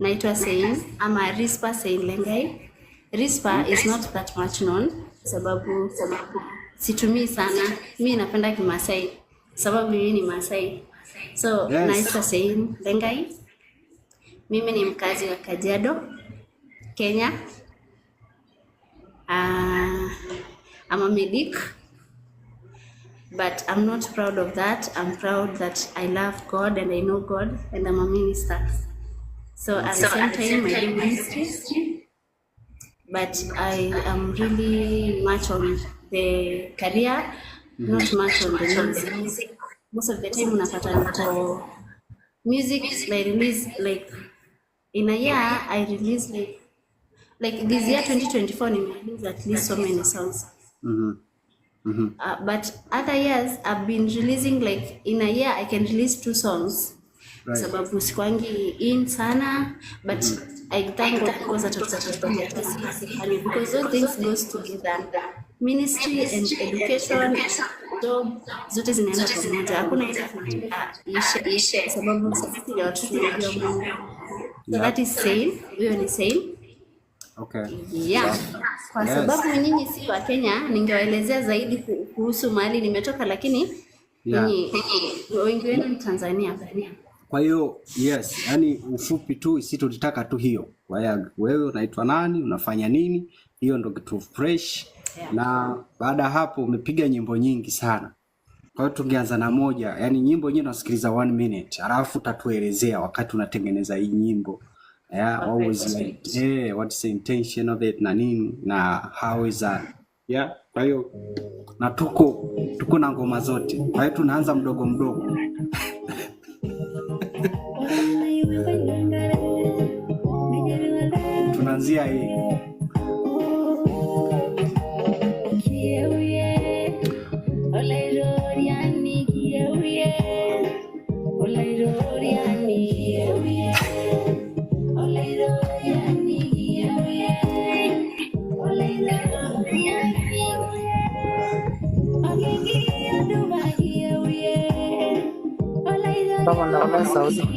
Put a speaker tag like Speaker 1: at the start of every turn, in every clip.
Speaker 1: naitwa Sein ama Rispa Sein Lengai. Rispa is not that much known sababu situmii sana. Mimi napenda Kimasai sababu mimi ni Masai. So naitwa Sein Lengai. Mimi ni mkazi wa Kajiado, Kenya. I'm a medic, but I'm not proud of that. I'm proud that I love God and I know God and I'm a minister. So at the same time I do ministry, but I am really much on the career, not much on the music. Most of the time unapata for music I release like in a year I release like this year 2024 I release at least so many songs. But other years I've been releasing like in a year I can release 2 songs. Right. Sababu sikwangi in sana, but I thank God because because those things goes together. Ministry and education, job, zote zinaenda pamoja. Hakuna ishe sababu sisi ya watu tunajua. So that is same, hiyo ni same.
Speaker 2: Okay.
Speaker 1: Yeah. Kwa sababu nyinyi si wa Kenya, ningewaelezea zaidi kuhusu mahali nimetoka, lakini wengi wenu ni Tanzania.
Speaker 2: Kwa hiyo yes, yani ufupi tu sisi tulitaka tu hiyo. Kwa hiyo wewe unaitwa nani, unafanya nini? Hiyo ndio kitu fresh. Na baada hapo umepiga nyimbo nyingi sana. Kwa hiyo tungeanza na moja, yani nyimbo yenyewe unasikiliza 1 minute, alafu tatuelezea wakati unatengeneza hii nyimbo. Yeah, always like what's the intention of it na nini na how is that? Yeah, kwa hiyo na tuko na ngoma zote. Kwa hiyo tunaanza mdogo mdogo. Tunaanzia hii.
Speaker 3: Kama naona sauti.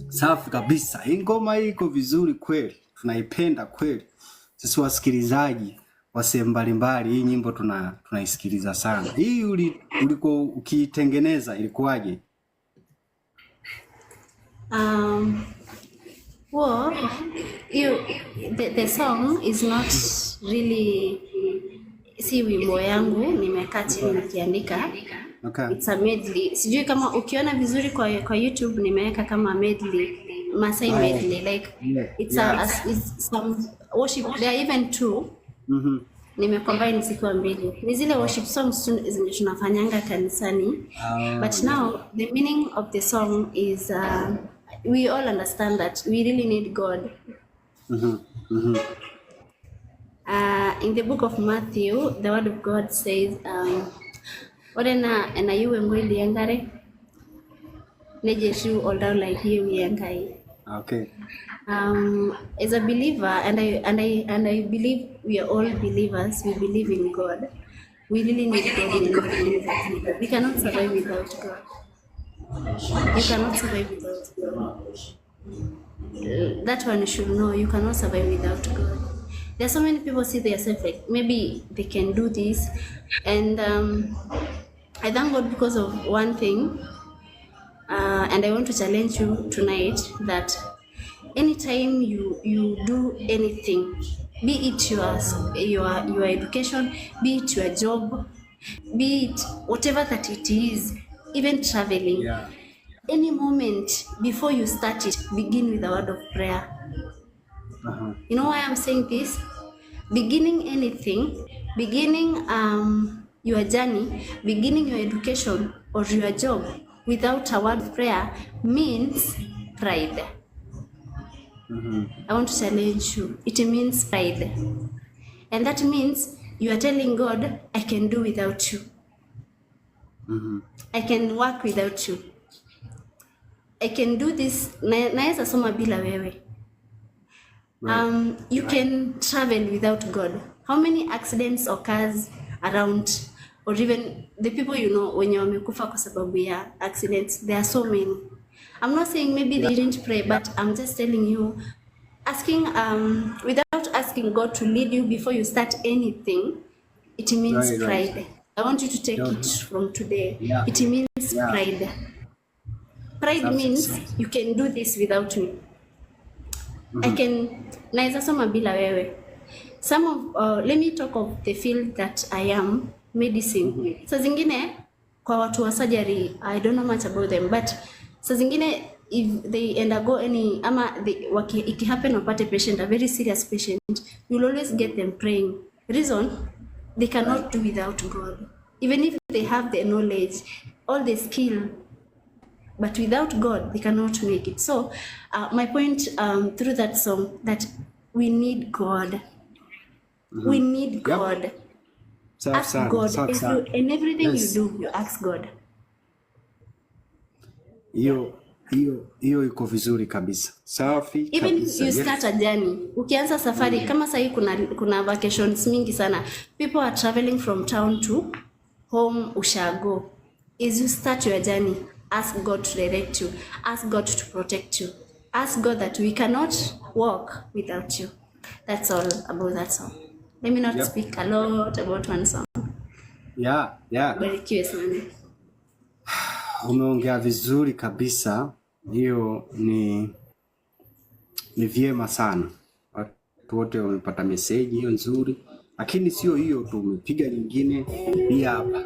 Speaker 2: Safi kabisa. Hii ngoma hii iko vizuri kweli. Tunaipenda kweli. Sisi wasikilizaji wa sehemu mbalimbali hii nyimbo tunaisikiliza sana. Hii ulikuwa ukiitengeneza ilikuwaje?
Speaker 1: Well, the song is not really si wimbo yangu nimekaa chini nikiandika.
Speaker 2: Okay.
Speaker 1: It's a medley. Sijui kama ukiona vizuri kwa YouTube nimeweka kama medley, Masai medley, like it's some worship. There are even 2. Nimecombine siku mbili. Ni zile worship songs zenye tunafanyanga kanisani. But now the meaning of the song is we all understand that we really need God. In the book of Matthew, the word of God says Orena and you and Willie Yangare Nejeshu all down like you Yangai.
Speaker 2: Okay.
Speaker 1: As a believer, and I believe we are all believers, we believe in God. We really need God in God. We cannot survive without God. You cannot survive without God. That one you should know, you cannot survive without God. There are so many people see themselves like maybe they can do this, and I thank God because of one thing, and I want to challenge you tonight that anytime you do anything, be it your education, be it your job, be it whatever that it is, even traveling, any moment before you start it, begin with a word of prayer. You know why I'm saying this? Beginning anything, beginning your journey, beginning your education or your job without a word of prayer means pride. I want to challenge you. It means pride. And that means you are telling God, I can do without you. I can work without you. I can do this. Naweza soma bila wewe. You can travel without God. How many accidents occurs around, or even the people you know when you're wamekufa kwa sababu ya accidents? There are so many. I'm not saying maybe they didn't pray, but I'm just telling you, asking without asking God to lead you before you start anything, it means pride. I want you to take it from today. It means pride. Pride means you can do this without me. I can naweza soma bila wewe. Some of let me talk of the field that I am, medicine. Saa zingine kwa watu wa surgery, I don't know much about them, but saa zingine if they undergo any ama iki happen wapate patient, a very serious patient, you'll always get them praying. Reason, they cannot do without God. Even if they have the knowledge, all the skill, but without God, they cannot make it. So my point through that song, that we need God. We need God. Ask God. In everything you do, you ask God.
Speaker 2: Hiyo iko vizuri kabisa. Safi.
Speaker 1: Even if you start a journey, ukianza safari, kama sahi kuna vacations mingi sana. People are traveling from town to home, ushago. As you start your journey, ask God to direct you. Ask God to protect you. Ask God that we cannot walk without you. That's all about that song. Let me not speak a lot about one song.
Speaker 2: Yeah.
Speaker 1: Barikiwe sana.
Speaker 2: Umeongea vizuri kabisa. Hiyo ni vyema sana. Watu wote wamepata message hiyo nzuri. Lakini sio hiyo tu, umepiga nyingine hii hapa.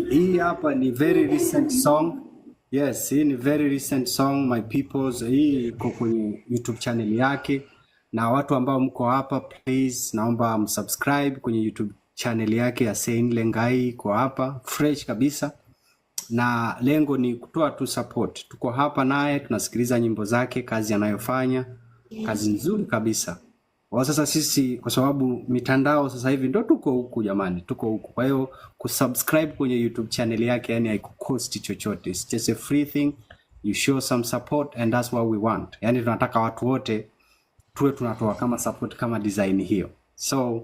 Speaker 2: Hii hapa ni very recent song. Yes, hii ni very recent song my peoples. Hii iko kwenye YouTube channel yake, na watu ambao mko hapa please naomba msubscribe kwenye YouTube channel yake ya Sein Lengai. Iko hapa fresh kabisa, na lengo ni kutoa tu support. Tuko hapa naye tunasikiliza nyimbo zake, kazi anayofanya, kazi nzuri kabisa. Kwa sasa sisi kwa sababu mitandao sasa hivi ndo tuko huku jamani, tuko huku. Kwa hiyo kusubscribe kwenye YouTube channel yake yani haikukosti chochote. It's just a free thing. You show some support and that's what we want. Yani tunataka watu wote tuwe tunatoa kama support kama design hiyo. So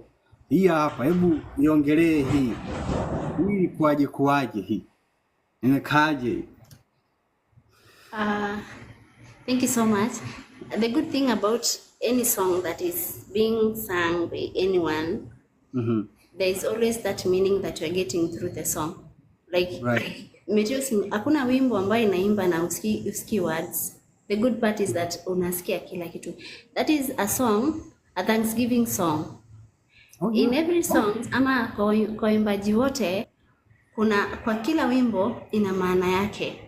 Speaker 2: hii hapa, hebu niongelee hii. hii kuwaje hii imekaaje?
Speaker 1: Thank you so much. The good thing about any song that is being sung by anyone, there is always that meaning that you're getting through the song. Like,
Speaker 2: Right.
Speaker 1: hakuna wimbo ambayo inaimba na usiki words. The good part is that unasikia kila kitu. That is a song, a Thanksgiving song. In every song, ama kwa wimbaji wote, kwa kila wimbo ina maana yake.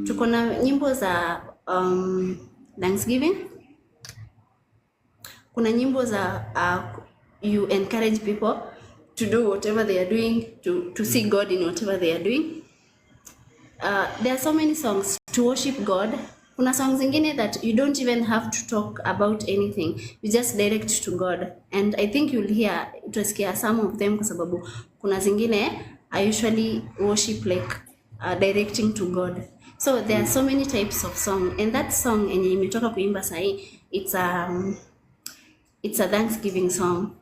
Speaker 1: Tuko na nyimbo za Thanksgiving. Kuna nyimbo za you encourage people to do whatever they are doing, to see God in whatever they are doing. There are so many songs to worship God. Kuna songs zingine that you don't even have to talk about anything. You just direct to God. And I think you'll hear, utasikia some of them kwa sababu kuna zingine I usually worship like directing to God. So there are so many types of song, and that song enye imetoka kuimba sahi, it's a Thanksgiving song.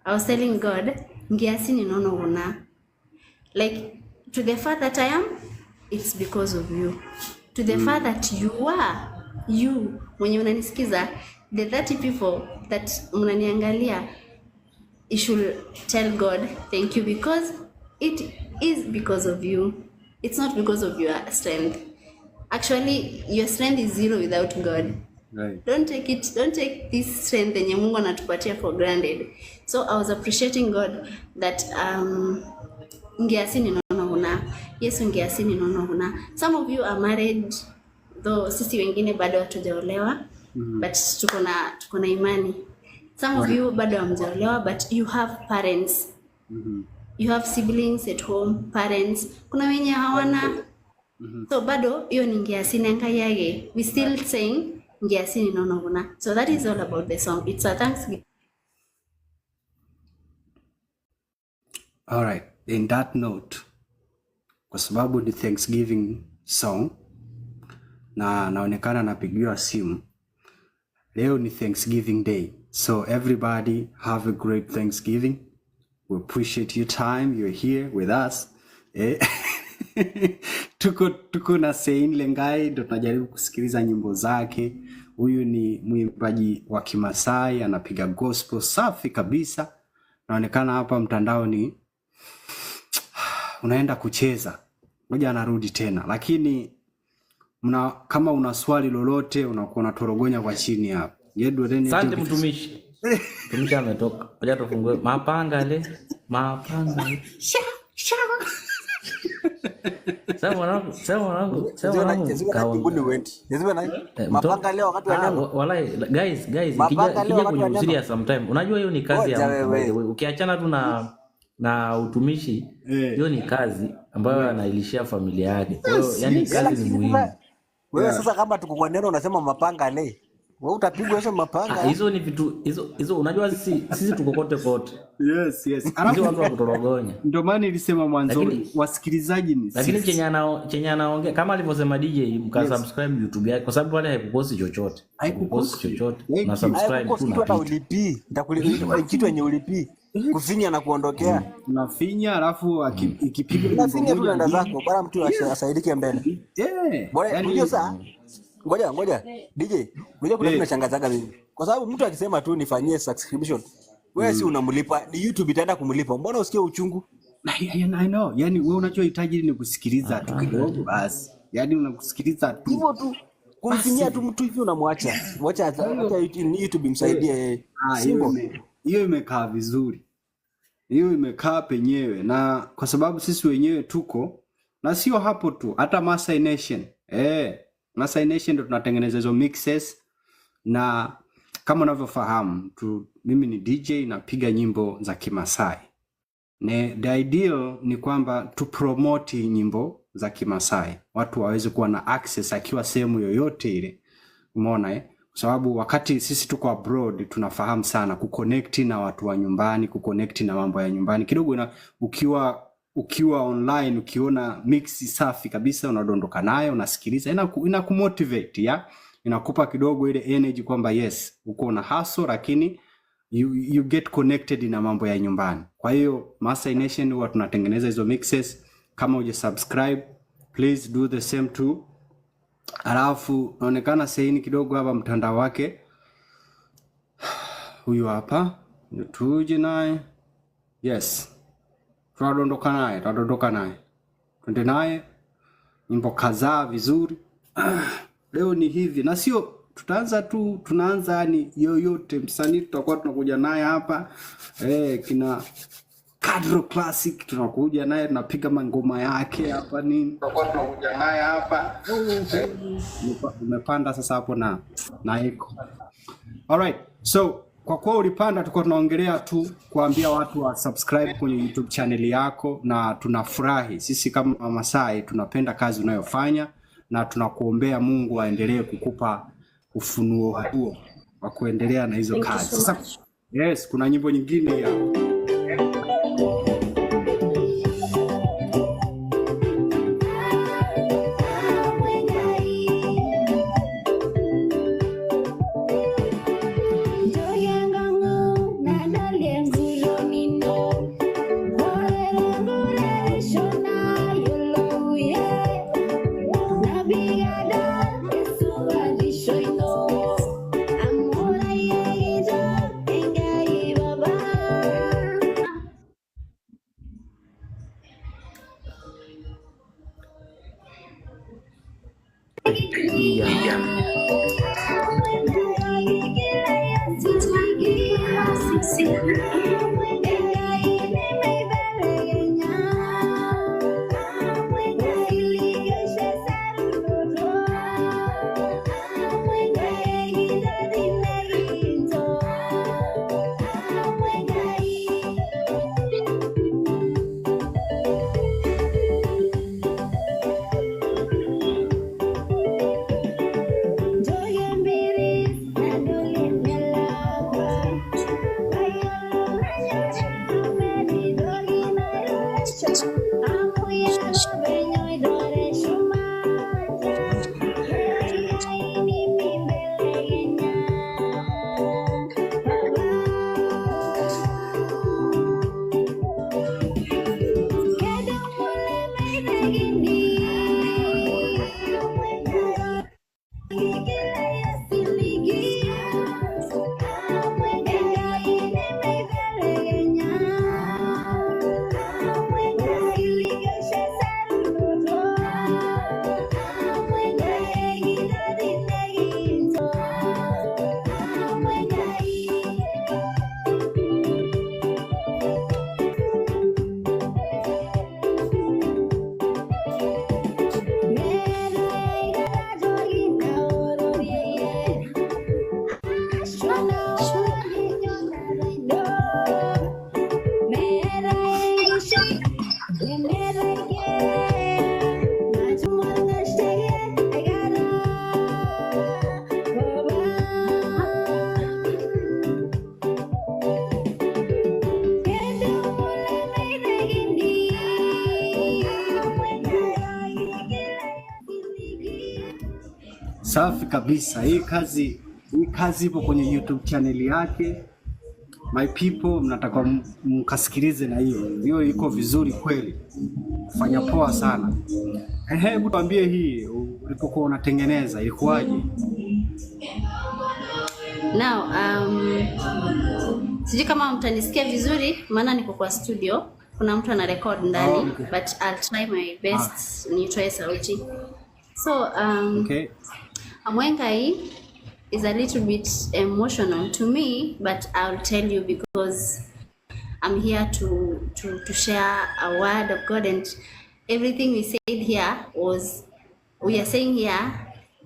Speaker 1: I was telling God, ngiasi ninono una. Like, to the fact that I am, it's because of you. To the fact that you are, you, mwenye unanisikiza, the 30 people that unaniangalia, you should tell God, thank you, because it is because of you. It's not because of your strength. Actually, your strength is zero without God.
Speaker 2: Right.
Speaker 1: Don't take this strength yenye Mungu anatupatia for granted. So I was appreciating God that ngiasi ninono una. Yesu ngiasi ninono una. Some of you are married, though sisi wengine bado hatujaolewa, but tuko na imani. Some of you bado hamjaolewa, but you have parents. You have siblings at home, parents. Kuna wenye hawana. So bado hiyo ni ngiasi nangayage. We still saying ngiasi ninono una. So that is all about the song. It's a Thanksgiving.
Speaker 2: All right. In that note, kwa sababu ni Thanksgiving song na naonekana napigiwa simu. Leo ni Thanksgiving Day. So everybody have a great Thanksgiving. We appreciate your time. You're here with us. Tuko na Sein Lengai, ndo tunajaribu kusikiliza nyimbo zake. Huyu ni mwimbaji wa Kimasai, anapiga gospel safi kabisa. Naonekana hapa mtandao ni unaenda kucheza. Ngoja anarudi tena. Lakini kama una swali lolote unakuwa unatorogonya kwa chini hapa.
Speaker 3: Asante mtumishi. Mtumishi ametoka. Ngoja tufungue mapanga le. Sasa mwanangu.
Speaker 4: Mapanga leo wakati wa nyama.
Speaker 3: Walai guys, ikija kwenye serious sometime. Unajua hiyo ni kazi ya mtu. Ukiachana tu na utumishi, hiyo ni kazi ambayo anailishia familia yake. Kwa hiyo yani kazi ni muhimu.
Speaker 4: Wewe sasa kama tuko kwa neno unasema mapanga le. Wewe utapigwa hizo mapanga.
Speaker 3: Hizo ni vitu hizo unajua sisi tuko kote.
Speaker 2: Yes.
Speaker 3: Ndio watu wa kutorogonya.
Speaker 2: Ndio maana nilisema mwanzo wasikilizaji ni.
Speaker 3: Lakini chenye anaongea kama alivyosema DJ mkasubscribe YouTube yake kwa sababu pale haikuposti chochote. Na subscribe tu na
Speaker 4: hata ulipi. Nitakulipa kitu yenye ulipi. Kufinya na kuondokea.
Speaker 2: Unafinya alafu ikipiga
Speaker 4: unafinya tu nenda zako bora mtu asaidike mbele. Bora unajua sasa. Ngoja DJ, unajua kuna tunachangazaga mimi. Kwa sababu mtu akisema tu nifanyie subscription, wewe si unamlipa, ni YouTube itaenda kumlipa. Mbona usikie uchungu?
Speaker 2: I know. Yaani wewe unachohitaji ni kusikiliza tu kidogo basi. Yaani unakusikiliza tu.
Speaker 4: Hivyo tu. Kumfinyia tu mtu hivi unamwacha. Wacha YouTube imsaidie.
Speaker 2: Hiyo imekaa vizuri. Hiyo imekaa penyewe na kwa sababu sisi wenyewe tuko na sio hapo tu, hata Masai Nation. Masai Nation ndo tunatengeneza hizo mixes na kama unavyofahamu mimi ni DJ napiga nyimbo za Kimasai. The ideal ni kwamba tu promote nyimbo za Kimasai. Watu waweze kuwa na access akiwa sehemu yoyote ile. Umeona Kwa sababu wakati sisi tuko abroad tunafahamu sana kuconnect na watu wa nyumbani, kuconnect na mambo ya nyumbani. Kidogo na ukiwa online ukiona mix safi kabisa unadondoka nayo unasikiliza inakumotivate inakupa kidogo ile energy kwamba yes uko na hustle lakini you get connected na mambo ya nyumbani. Kwa hiyo Maasai Nation huwa tunatengeneza hizo mixes. Kama uje subscribe, please do the same too. Alafu naonekana saini kidogo hapa mtandao wake. Huyu hapa tuje naye. Yes, tunadondoka naye twende naye nyimbo kadhaa vizuri. Leo ni hivi, na sio tunaanza yani yoyote msanii tutakuwa tunakuja naye hapa kina Kadro Classic tunakuja naye tunapiga mangoma yake hapa nini, tutakuwa tunakuja naye hapa umepanda sasa hapo na echo. Alright, so kwa kuwa ulipanda, tulikuwa tunaongelea tu kuambia watu wa subscribe kwenye YouTube channel yako, na tunafurahi sisi kama Masai, tunapenda kazi unayofanya na tunakuombea Mungu aendelee kukupa ufunuo huo wa kuendelea na hizo kazi. Sasa yes, kuna nyimbo nyingine ya safi kabisa. Hii kazi ipo kwenye YouTube channel yake. My people, mnataka mkasikilize, na hiyo iko vizuri kweli, fanya poa sana. Hebu tuambie hii ulipokuwa unatengeneza ilikuwaje?
Speaker 1: Now sijui kama mtanisikia vizuri maana niko kwa studio, kuna mtu ana record ndani. Okay. But I'll try my best nitoe sauti. So
Speaker 2: okay.
Speaker 1: Amwengai is a little bit emotional to me, but I'll tell you because I'm here to share a word of God, and everything we said here we are saying here,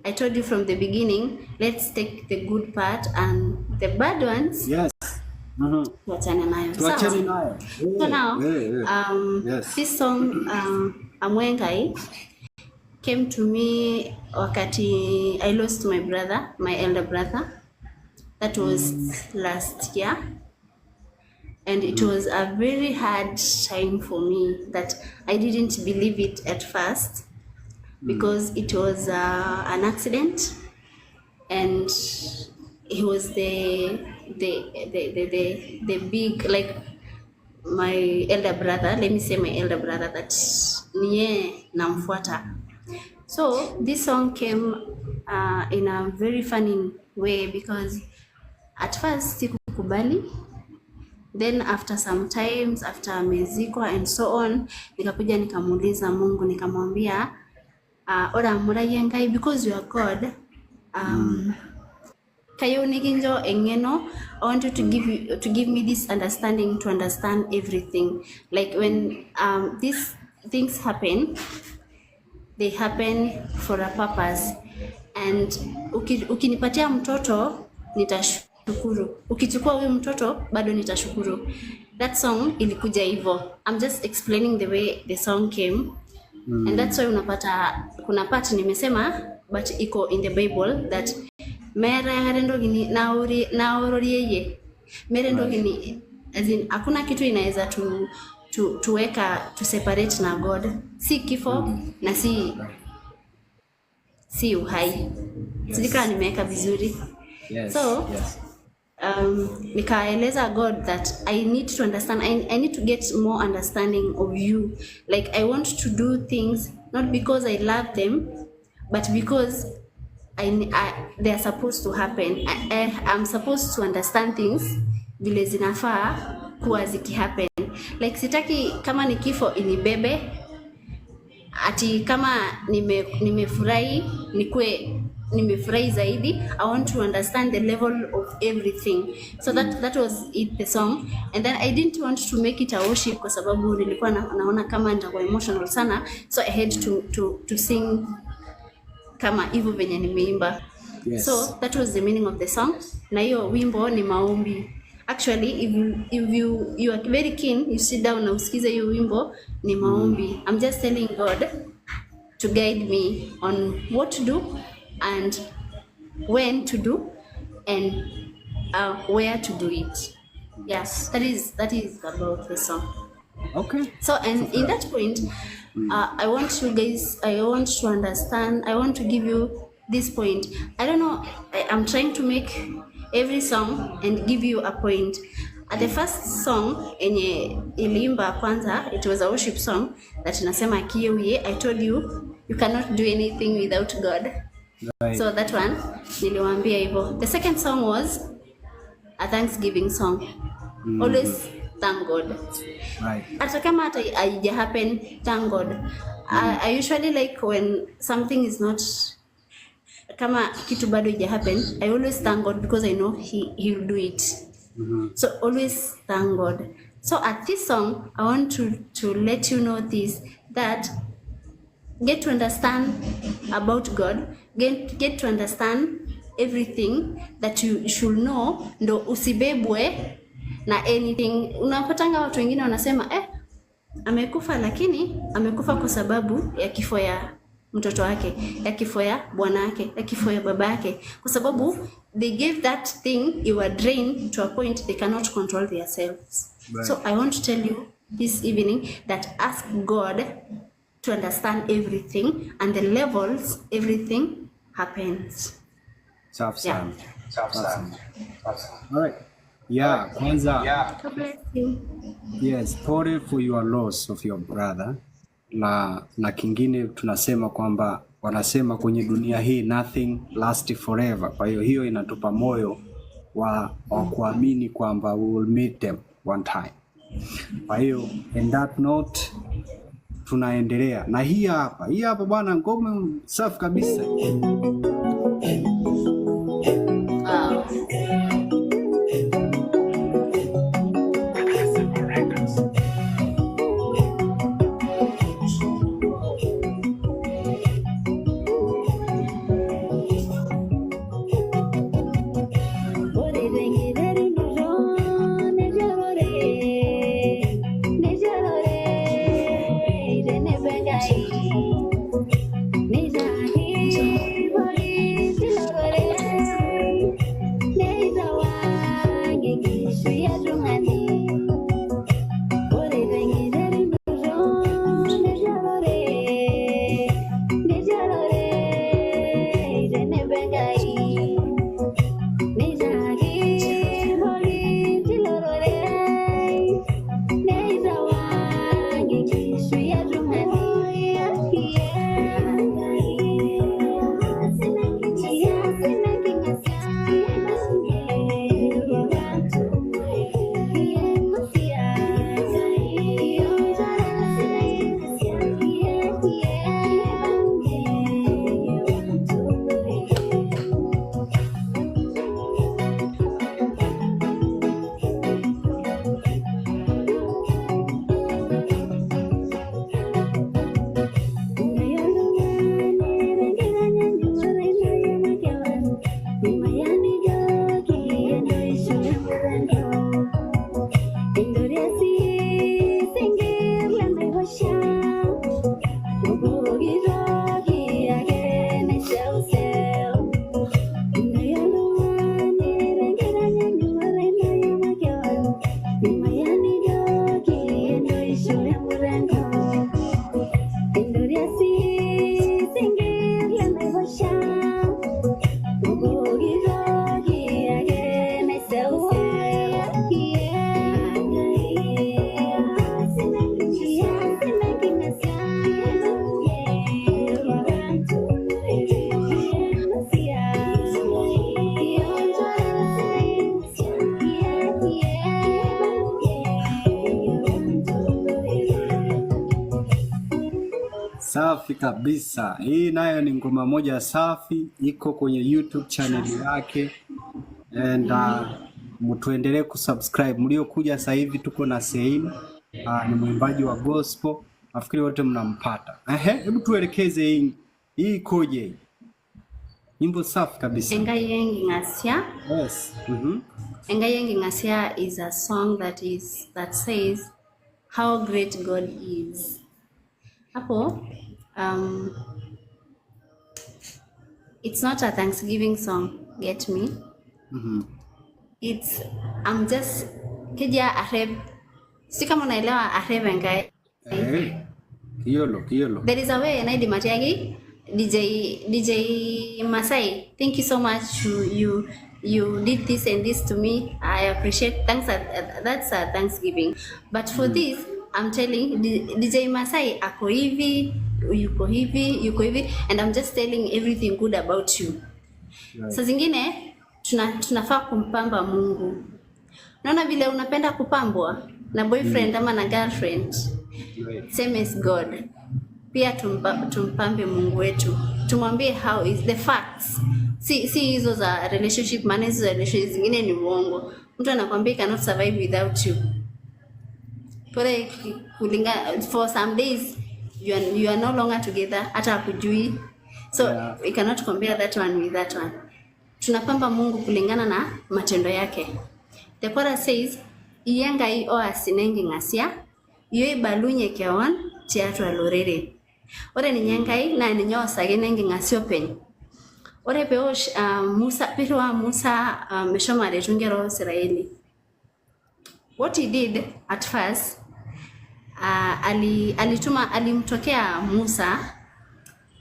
Speaker 1: I told you from the beginning, let's take the good part and the bad ones.
Speaker 2: Yes.
Speaker 1: Tuachane nayo. So now, yes. This song Amwengai came to me wakati I lost my elder brother. That was last year, and it was a very hard time for me that I didn't believe it at first, because it was an accident, and he was the big, like my elder brother. Let me say my elder brother, that niye namfuata. So this song came in a very funny way, because at first sikukubali, then after some times, after amezikwa and so on, nikakuja nikamuuliza Mungu, nikamwambia ora murayengai, because you are God, kayo niginjo engeno, I want you to give me this understanding to understand everything. Like when these things happen, they happen for a purpose, and ukinipatia mtoto nitashukuru, ukichukua huyu mtoto bado nitashukuru. That song ilikuja hivyo. I'm just explaining the way the song came. And that's why unapata kuna part nimesema, but iko in the Bible, that mera harendo gini naororieye merendo gini, as in hakuna kitu inaweza tuweka to separate na God, si kifo na si uhai. Sika nimeweka vizuri. So nikaeleza God that I need to understand, I need to get more understanding of you. Like I want to do things not because I love them, but because they are supposed to happen. I'm supposed to understand things vile zinafaa kuwa zikihappen. Like sitaki kama ni kifo inibebe, ati kama nimefurahi nikue nimefurahi zaidi. I want to understand the level of everything. So that was it, the song. And then I didn't want to make it a worship kwa sababu nilikuwa naona kama nitakuwa emotional sana, so I had to sing kama hivyo venye nimeimba.
Speaker 2: Yes.
Speaker 1: So that was the meaning of the song. Na hiyo wimbo ni maombi. Actually, if you are very keen, you sit down na usikize hiyo wimbo, ni maombi. I'm just telling God to guide me on what to do and when to do and where to do it. Yes, that is about the song.
Speaker 2: Okay.
Speaker 1: So, and in that point, I want you guys, I want to understand, I want to give you this point. I don't know, I'm trying to make every song and give you a point. At the first song enye ilimba kwanza, it was a worship song that inasema kiyewe. I told you cannot do anything without God.
Speaker 2: Right.
Speaker 1: So that one niliwaambia hivyo. The second song was a thanksgiving song. Always thank God.
Speaker 2: Right.
Speaker 1: Hata kama hata haija happen, thank God. I usually like when something is not, kama kitu bado haija happen, I always thank God because I know he will do it. So always thank God. So at this song, I want to let you know this, that get to understand about God, get to understand everything that you should know, ndo usibebwe na anything. Unapatanga watu wengine wanasema amekufa, lakini amekufa kwa sababu ya kifo ya mtoto wake, ya kifo ya bwana wake, ya kifo ya baba yake, kwa sababu they gave that thing, you are drained to a point they cannot control themselves. Right. So I want to tell you this evening that ask God to understand everything and the levels everything happens.
Speaker 2: Safi sana. Safi sana. All right. Yeah, kwanza.
Speaker 1: God bless you.
Speaker 2: Yes, pole for your loss of your brother. Na kingine tunasema kwamba wanasema kwenye dunia hii nothing lasts forever. Kwa hiyo inatupa moyo wa kuamini kwamba we will meet them one time. Kwa hiyo in that note tunaendelea na hii hapa bwana, ngoma safi kabisa. Safi kabisa. Hii nayo ni ngoma moja safi, iko kwenye YouTube channel yake. And mtuendelee kusubscribe. Mliokuja sasa hivi tuko na Sein, ni mwimbaji wa gospel. Nafikiri wote mnampata. Hebu tuelekeze hii ikoje? Nyimbo safi kabisa.
Speaker 1: Engayengi Ngasia.
Speaker 2: Yes.
Speaker 1: Engayengi Ngasia is a song that says how great God is. Hapo, it's not a Thanksgiving song, get me? I'm just kija arep. Si kama unaelewa arep engai.
Speaker 2: Kiyolo.
Speaker 1: There is a way naidi matiagi DJ Masai. Thank you so much. You did this and this to me. I appreciate. Thanks. That's a Thanksgiving. But for this, I'm telling DJ Masai ako hivi, yuko hivi, and I'm just telling everything good about you. Right. Saa zingine tunafaa kumpamba Mungu. Unaona vile unapenda kupambwa na boyfriend ama na girlfriend. Right. Same as God. Pia tumpambe Mungu wetu. Tumwambie how is the facts. Si hizo za relationship, maana hizo relationship zingine ni uongo. Mtu anakuambia cannot survive without you. For some days you are no longer together, hata kujui. So yeah. We cannot compare that one with that one. Tunapamba Mungu kulingana na matendo yake. The chorus says iyenga o asinengi Ngasia yoi balunye kewan tiatu alorere. Ore ni nyangai na ni nyosa genengi Ngasia open. Ore peo Musa meshoma retungero Israeli. What he did at first, alimtokea Musa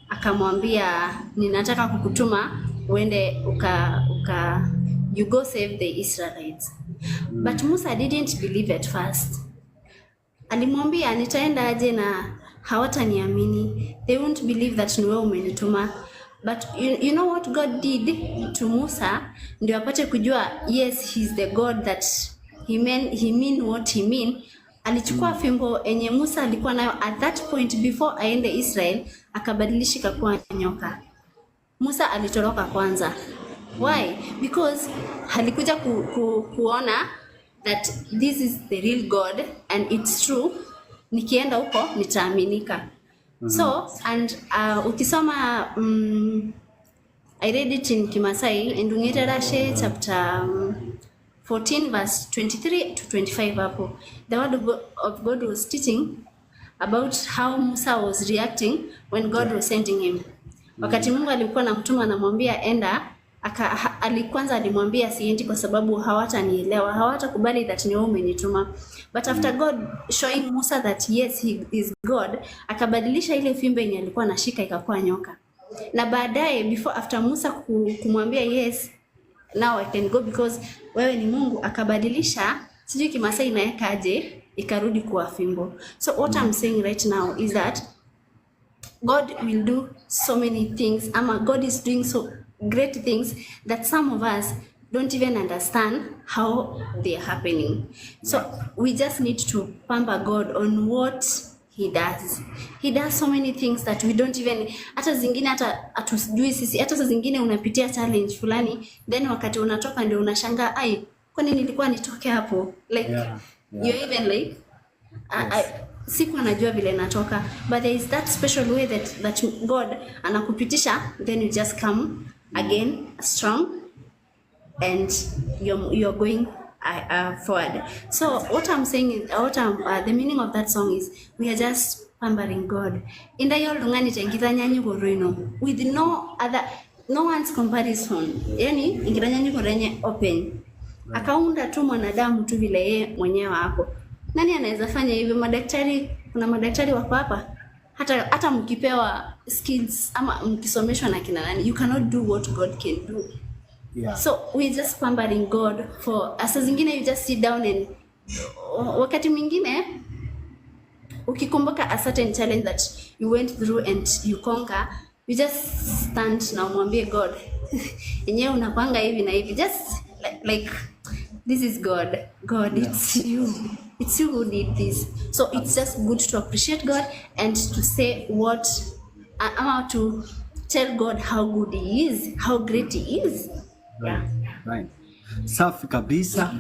Speaker 1: akamwambia ninataka kukutuma uende you go save the Israelites. But Musa didn't believe at first. Alimwambia nitaenda aje na hawataniamini. They won't believe that ni wewe umenituma. But you know what God did to Musa? Ndio apate kujua yes, he's the God that he mean what he mean. Alichukua fimbo enye Musa alikuwa nayo at that point before aende Israel, akabadilisha kuwa nyoka. Musa alitoroka kwanza. Why? Because alikuja kuona that this is the real God and it's true. Nikienda huko nitaaminika. So, and ukisoma I read it in Kimasai in Dungeterashe chapter 14 verse 23 to 25 hapo. The word of God was teaching about how Musa was reacting when God was sending him. Wakati Mungu alikuwa anamtuma anamwambia enda, alikwanza alimwambia siendi kwa sababu hawatanielewa, hawatakubali that ni wewe umenituma. But after God showing Musa that yes, he is God, akabadilisha ile fimbo yenye alikuwa anashika ikakuwa nyoka. Na baadaye after Musa kumwambia yes, now I can go because wewe ni Mungu, akabadilisha sijui Kimasai inaekaje ikarudi kuwa fimbo. So what I'm saying right now is that God will do so many things. God is doing so great things that some of us don't even understand how they are happening. So we just need to pamper God on what he does. He does so many things that we don't even, hata zingine hata atujui sisi, hata zingine unapitia challenge fulani, then wakati unatoka ndio unashangaa ai, kwa nini nilikuwa nitoke hapo? Like you even like siku anajua vile natoka, but there is that special way that God anakupitisha, then you just come again strong and you're going forward. So what I'm saying is, the meaning of that song is we are just pampering God. Inda yolungani tengitanya gorino with no one's comparison. Yani ingitanya renye open. Akaunda tu mwanadamu tu vile yeye mwenyewe hapo. Nani anaweza fanya hivyo? Madaktari, kuna madaktari wako hapa. Hata mkipewa skills ama mkisomeshwa na kina nani, you cannot do what God can do. Yeah. So we just pampering God for asa zingine you just sit down and wakati mwingine ukikumbuka a certain challenge that you went through and you conquer, you just stand na umwambie God yenyewe unapanga hivi na hivi, just like this is God. God,
Speaker 2: Yeah.
Speaker 1: it's you. It's you who did this. So it's just good to appreciate God and to say what, to tell God how good He is, how great He is. Yeah.
Speaker 2: Right. Safi kabisa,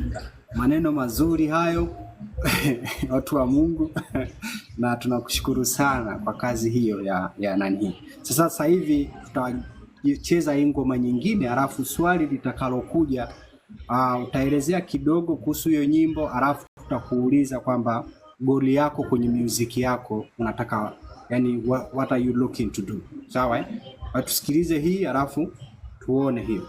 Speaker 2: maneno mazuri hayo watu wa Mungu na tunakushukuru sana kwa kazi hiyo ya nani. Sasa hivi tutacheza ngoma nyingine, alafu swali litakalokuja utaelezea kidogo kuhusu hiyo nyimbo, alafu tutakuuliza kwamba goli yako kwenye muziki yako unataka, yani what are you looking to do. Sawa eh? Tusikilize hii alafu tuone hiyo.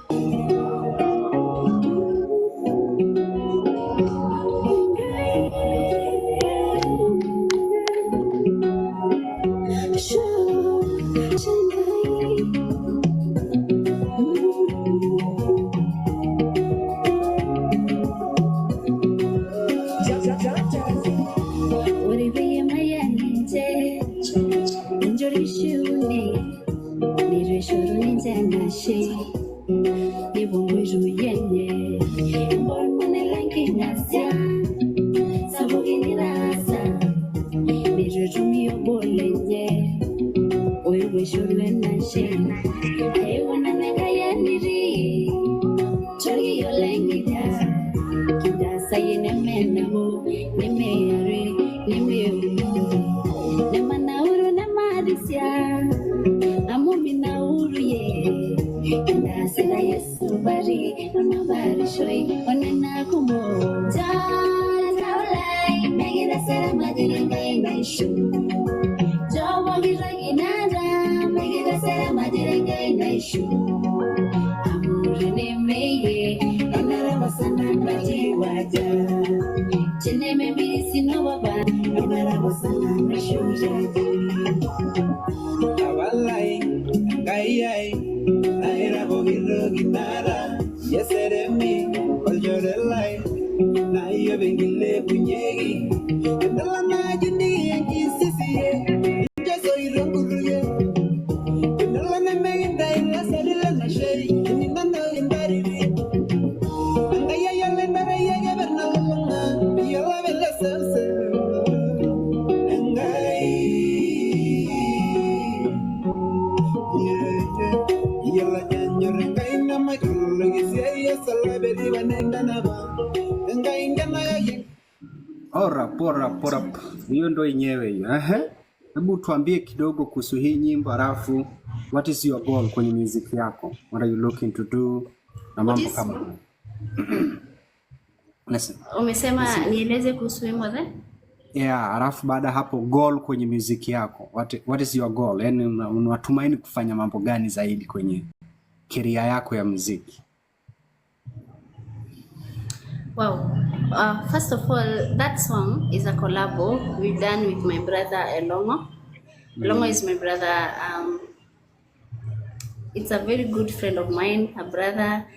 Speaker 2: Pora. Hiyo ndo yenyewe hiyo. Hebu tuambie kidogo kuhusu hii nyimbo, alafu what is your goal kwenye music yako? What are you looking to do? Na mambo kama
Speaker 1: umesema nieleze kuhusu wimbo then?
Speaker 2: Yeah, alafu baada hapo goal kwenye music yako. What is your goal? Yaani unatumaini kufanya mambo gani zaidi kwenye career yako ya muziki?
Speaker 1: Wow. First of all, that song is a collabo we've done with my brother Elongo. Elongo is my brother. It's a very good friend of mine, a brother.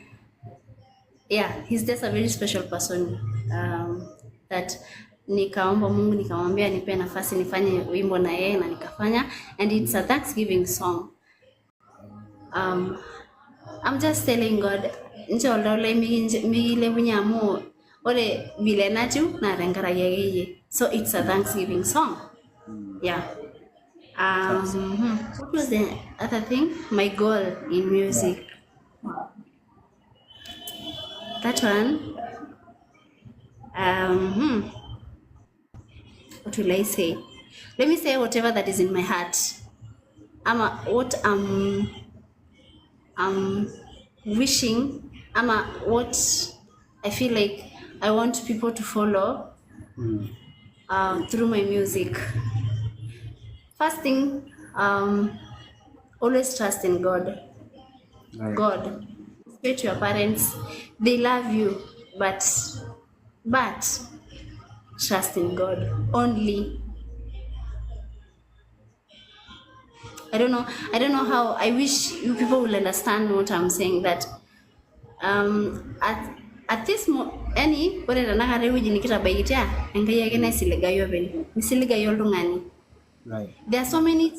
Speaker 1: Yeah, he's just a very special person. That nikaomba Mungu, nikamwambia nipe nafasi nifanye wimbo na yeye na nikafanya, and it's a Thanksgiving song. I'm just telling God, njolole migile bunyamu ore vile nachu na rengara yeye. So it's a Thanksgiving song. Yeah. What was the other thing? My goal in music. That one. What will I say? Let me say whatever that is in my heart. What I'm wishing, what I feel like I want people to follow through my music. First thing, always trust in God.
Speaker 2: Right.
Speaker 1: God, say to your parents, they love you, but trust in God only. I don't know how. I wish you people will understand what I'm saying. That at this any wale nanaka rewi jinikita bayitia engaya gena siligayo ben misiligayo lungani.
Speaker 2: Right.
Speaker 1: There are so many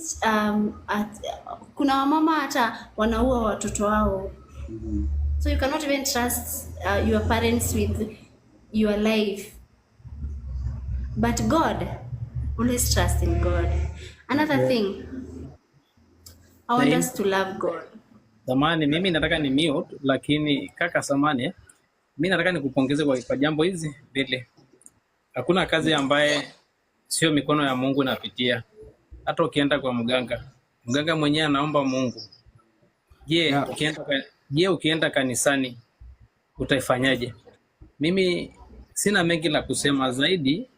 Speaker 1: kuna wamama hata wanaua watoto wao. So you cannot even trust your parents with your life. But God, always trust in God. Another thing, I want us to love God.
Speaker 5: Samani, mimi nataka ni mute, lakini kaka samani, mimi nataka nikupongeze kwa jambo hizi mbili. Hakuna kazi ambaye sio mikono ya Mungu inapitia. Hata ukienda kwa mganga mwenyewe anaomba Mungu. Ukienda kanisani utaifanyaje? Mimi sina mengi la kusema zaidi.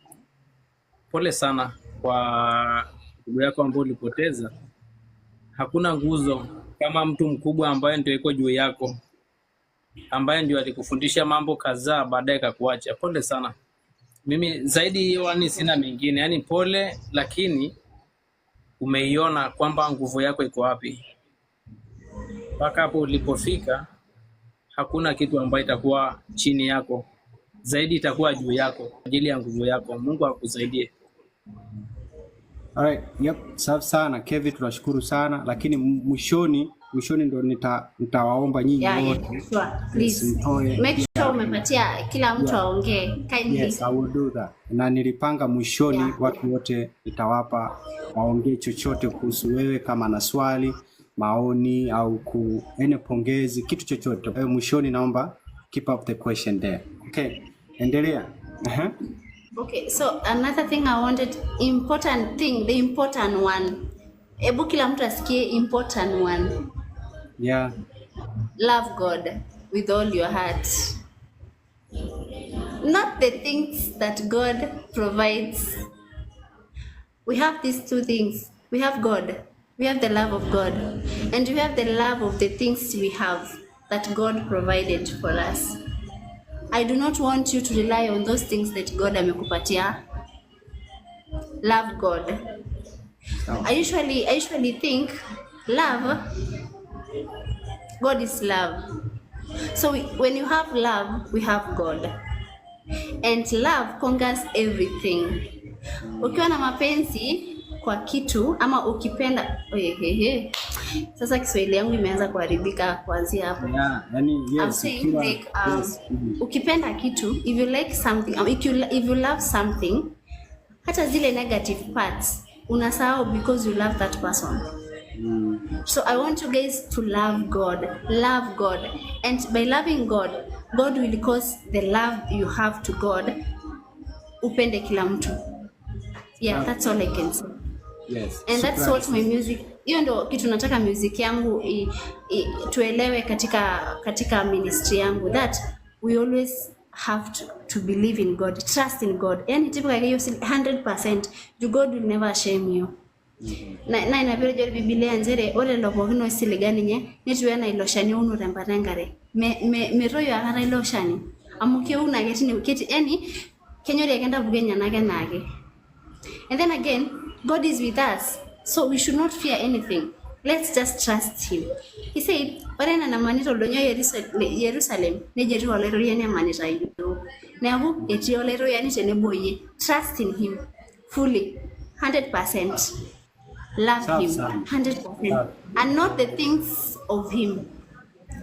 Speaker 5: Pole sana kwa ndugu yako ambaye ulipoteza. Hakuna nguzo kama mtu mkubwa ambaye ndio yuko juu yako, ambaye ndio alikufundisha mambo kadhaa baadaye kakuacha. Pole sana. Mimi zaidi hiyo sina mengine. Yaani pole, lakini umeiona kwamba nguvu yako iko wapi. Mpaka hapo ulipofika, hakuna kitu ambayo itakuwa chini yako. Zaidi itakuwa juu yako kwa ajili ya nguvu yako. Mungu akusaidie.
Speaker 2: Alright, safi sana Kevin, tunashukuru sana, lakini mwishoni ndo nitawaomba nyinyi wote.
Speaker 1: Sure. Please. Make sure umepatia kila mtu aongee. Kindly.
Speaker 2: Yes, I will do that. Na nilipanga mwishoni watu wote nitawapa waongee chochote kuhusu wewe, kama na swali, maoni au pongezi, kitu chochote. Mwishoni naomba keep up the question there. Okay, endelea.
Speaker 1: Okay, so another thing I wanted, the important one. Ebu kila mtu asikie important one.
Speaker 2: Yeah.
Speaker 1: Love God with all your heart. Not the things that God provides. We have these two things. We have God. We have the love of God. And we have the love of the things we have that God provided for us. I do not want you to rely on those things that God amekupatia. Love God. I usually think God is love. So when you have love, we have God. And love conquers everything. Ukiwa na mapenzi kwa kitu ama ukipenda sasa Kiswahili yangu imeanza kuharibika kuanzia hapo.
Speaker 2: Yes,
Speaker 1: ukipenda kitu, if you like something, if you love something, hata zile negative parts unasahau because you love that person. So I want you guys to love God. Love God. And by loving God, God will cause the love you have to God upende kila mtu. Yeah, that's all I can say.
Speaker 2: Yes.
Speaker 1: And that's what my music, hiyo ndo kitu nataka music yangu tuelewe katika ministry yangu, that we always have to believe in God, trust in God. Yani typically hiyo 100%, God will never shame you. Na inabiri jori Biblia nzere ole lopokino siligani nye nituwe na iloshani unu rembarengare me royo akara iloshani amuke una keti yani kenyori agenda bugenya nage. And then again, God is with us, so we should not fear anything. Let's just trust him. He said, "Barena na manito donyo Jerusalem, ne jeru olero yani manita ido. Nebu eti olero yani teneboye. Trust in him fully, 100%. Love him 100%, and not the things of him.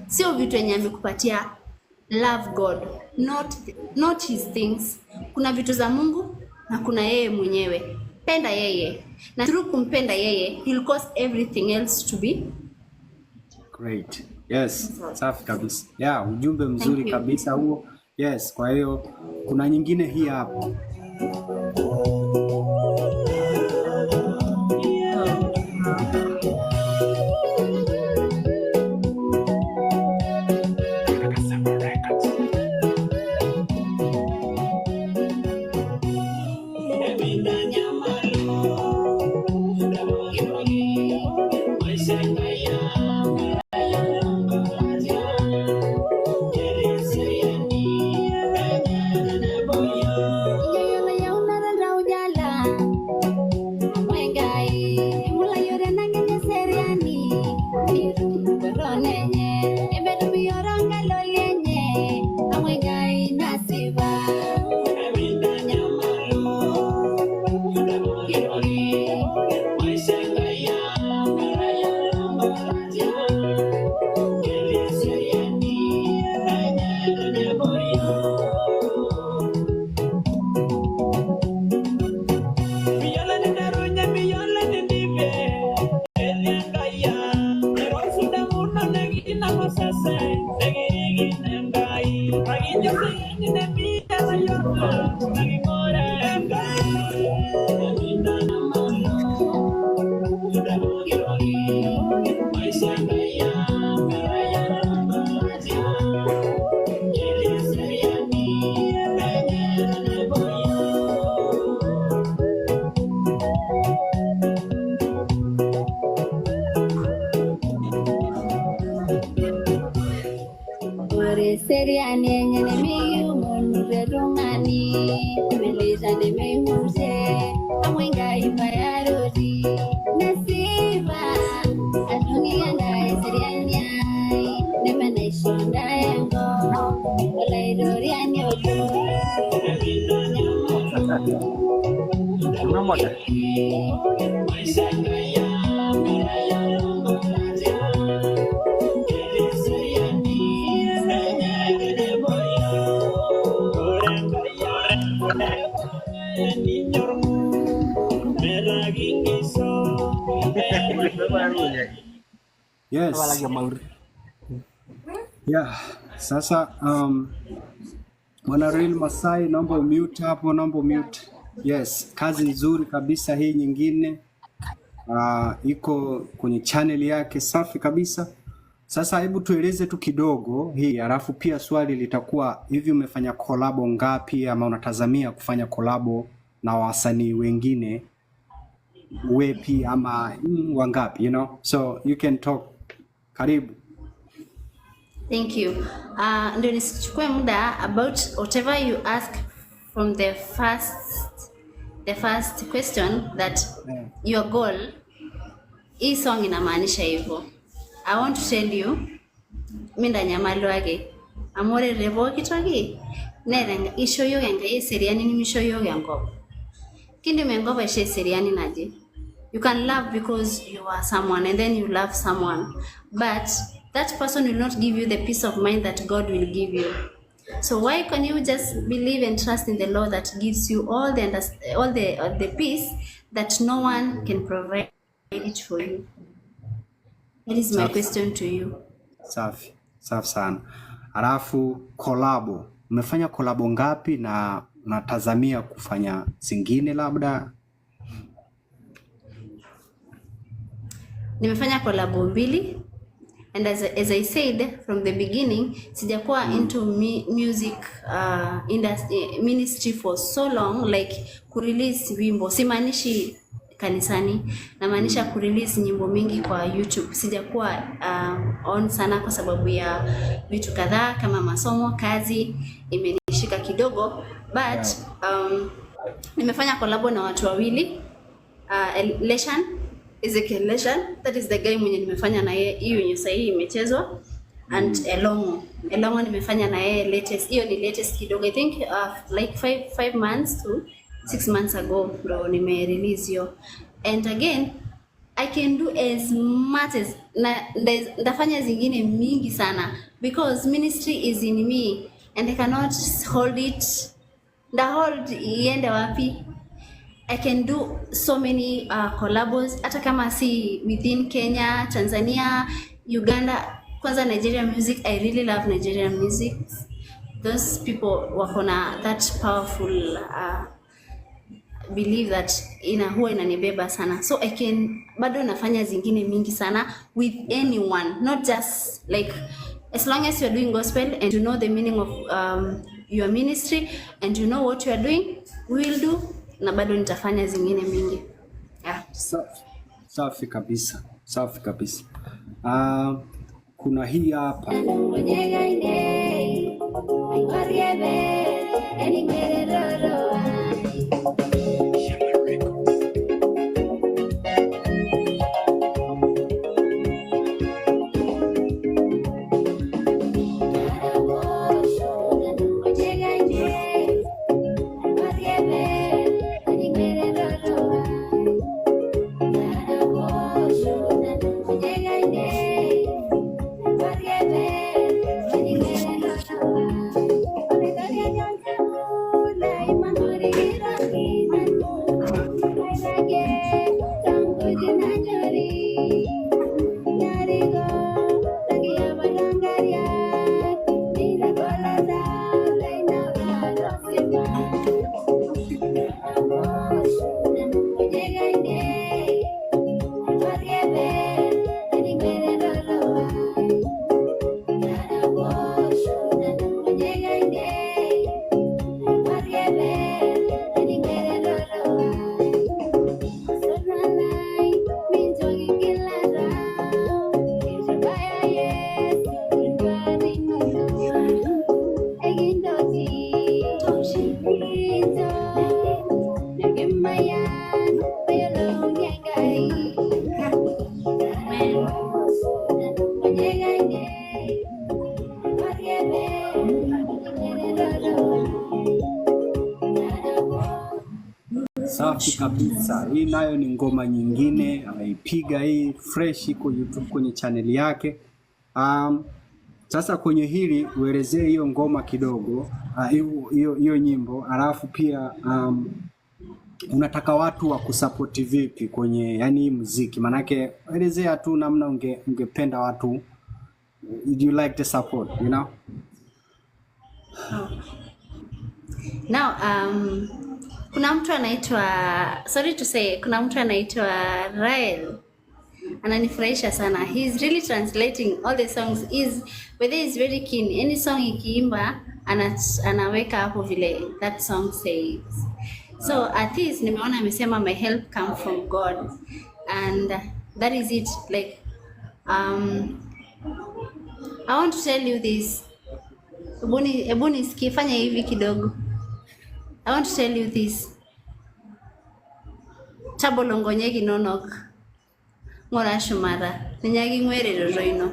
Speaker 1: Sio vitu yenye amekupatia. Love God, not his things. Kuna vitu za Mungu na kuna yeye mwenyewe. Penda yeye. Na through kumpenda yeye, he'll cause everything else to be
Speaker 2: great. Yes, safi kabisa. Yeah, ujumbe mzuri kabisa huo. Yes, kwa hiyo kuna nyingine hii hapo.
Speaker 1: Seriani ngene miyu munure rungani meleza ne mehuse amwenga ibayarodi nasiba adunia ndaye seriani ne meneshonda yango ola idoriani odo
Speaker 4: Unamoja.
Speaker 2: Yes. Yeah. Sasa Bwana Real Masai, naomba mute hapo, naomba mute. Yes, kazi nzuri kabisa hii nyingine. Iko kwenye channel yake safi kabisa. Sasa hebu tueleze tu kidogo hii, alafu pia swali litakuwa hivi, umefanya kolabo ngapi ama unatazamia kufanya kolabo na wasanii wengine wepi ama wangapi, you know? So you can talk. Karibu.
Speaker 1: Thank you. Ndio nisichukue muda about whatever you ask from the first question that your goal. Hii song inamaanisha hivyo. I want to tell you, minda nyamalo age amore revo kitwagi nerenga ishoyo yanga seriani ni mishoyo yango kindi mengoba ishe seriani naje. You can love because you are someone and then you love someone, but that person will not give you the peace of mind that God will give you. So why can you just believe and trust in the Lord that gives you all the peace that no one can provide it for you? That is my question to you.
Speaker 2: Safi sana. Alafu kolabo, umefanya kolabo ngapi na unatazamia kufanya zingine labda?
Speaker 1: Nimefanya kolabo 2, and as I said from the beginning, sijakuwa into music industry ministry for so long, like kurelease wimbo. Simaanishi kanisani, na maanisha kurelease nyimbo mingi kwa YouTube. Sijakuwa on sana kwa sababu ya vitu kadhaa kama masomo, kazi imenishika kidogo, but nimefanya collab na watu wawili, Leshan, Ezekiel Leshan, that is the guy mwenye nimefanya na yeye hiyo yenye sasa hii imechezwa, and Elongo nimefanya na yeye latest, hiyo ni latest kidogo, I think like 5 months to 6 months ago ndo nime release hiyo. And again I can do as much as ndafanya zingine mingi sana because ministry is in me and I cannot hold it. Hold iende wapi? I can do so many collabs hata kama si within Kenya, Tanzania, Uganda. Kwanza Nigerian music, I really love Nigerian music. Those people wako na that powerful believe that huwa inanibeba sana, so I can bado nafanya zingine mingi sana with anyone, not just like, as long as you are doing gospel and you know the meaning of your ministry and you know what you are doing, we will do, na bado nitafanya zingine mingi. Yeah.
Speaker 2: Safi kabisa, safi kabisa. Kuna hii hapa Safi kabisa. Hii nayo ni ngoma nyingine ameipiga hii fresh, iko YouTube kwenye channel yake. Sasa kwenye hili uelezee hiyo ngoma kidogo, hiyo nyimbo, alafu pia unataka watu wa kusupport vipi kwenye yani muziki? Manake elezea tu namna ungependa watu, you like the support, you know?
Speaker 1: Now kuna mtu anaitwa, sorry to say, kuna mtu anaitwa Rael ananifurahisha sana. He's really translating all the songs. Whether is very keen, any song ikiimba anaweka hapo vile that song says. So at least nimeona amesema my help come from God, and that is it. Like I want to tell you this. Ebuni sikifanya hivi kidogo. I want to tell you this. Tabolongo nyegi nonok. Ngora shumara. Ninyagi ngwere roino.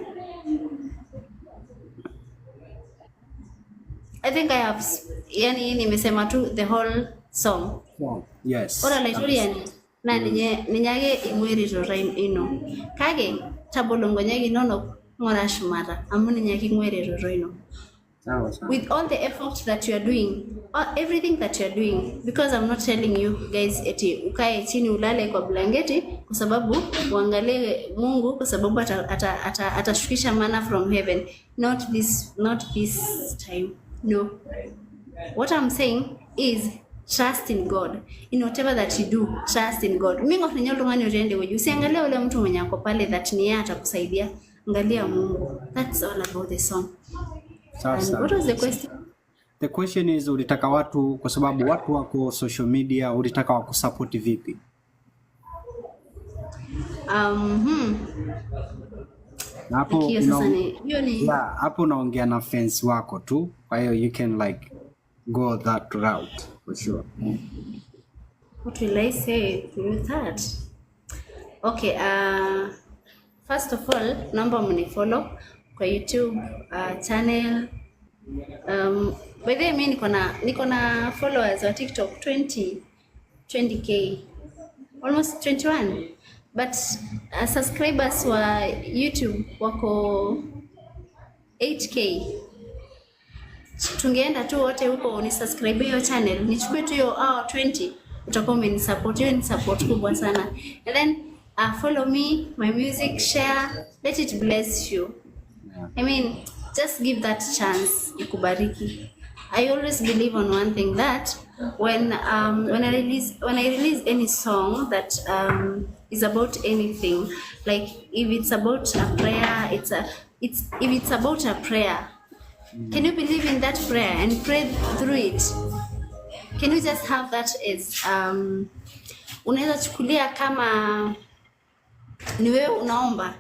Speaker 1: I think I have, yani nimesema tu the whole song.
Speaker 2: Yes.
Speaker 1: Ora laituri yani. Na ninyage ngwere roino. Kage tabolongo nyegi nonok. Ngora shumara. Amu ninyagi ngwere roino. With all the effort that you are doing, or everything that you are doing, because I'm not telling you guys eti ukae chini ulale kwa blanketi kwa sababu uangalie Mungu kwa sababu atashukisha manna from heaven. Not this time. No. What I'm saying is trust in God. In whatever that you do, trust in God. Mingo tunyo ngani urende wewe. Usiangalie ule mtu mwenye ako pale that ni yeye atakusaidia. Angalia Mungu. That's all about the song.
Speaker 2: Sasa,
Speaker 1: what was the question?
Speaker 2: The question is, ulitaka watu, kwa sababu watu wako social media, ulitaka wakusupport vipi? Hapo hapo unaongea na fans wako tu, kwa hiyo you can like go that route for sure.
Speaker 1: What will I say to that? Okay, first of all, naomba mnifollow kwa YouTube channel. By the way, mimi niko na followers wa TikTok 20k, almost 21, but subscribers wa YouTube wako 8k. Tungeenda tu wote huko ni subscribe hiyo channel, nichukue tu hiyo 20, utakuwa umenisupport. Hiyo ni support kubwa sana. And then follow me, my music, share, let it bless you. I mean, just give that chance ikubariki. I always believe on one thing, that when I release any song that is about anything, like if it's about a prayer, if it's about a prayer, can you believe in that prayer and pray through it? Can you just have that as unaweza chukulia kama ni wewe unaomba.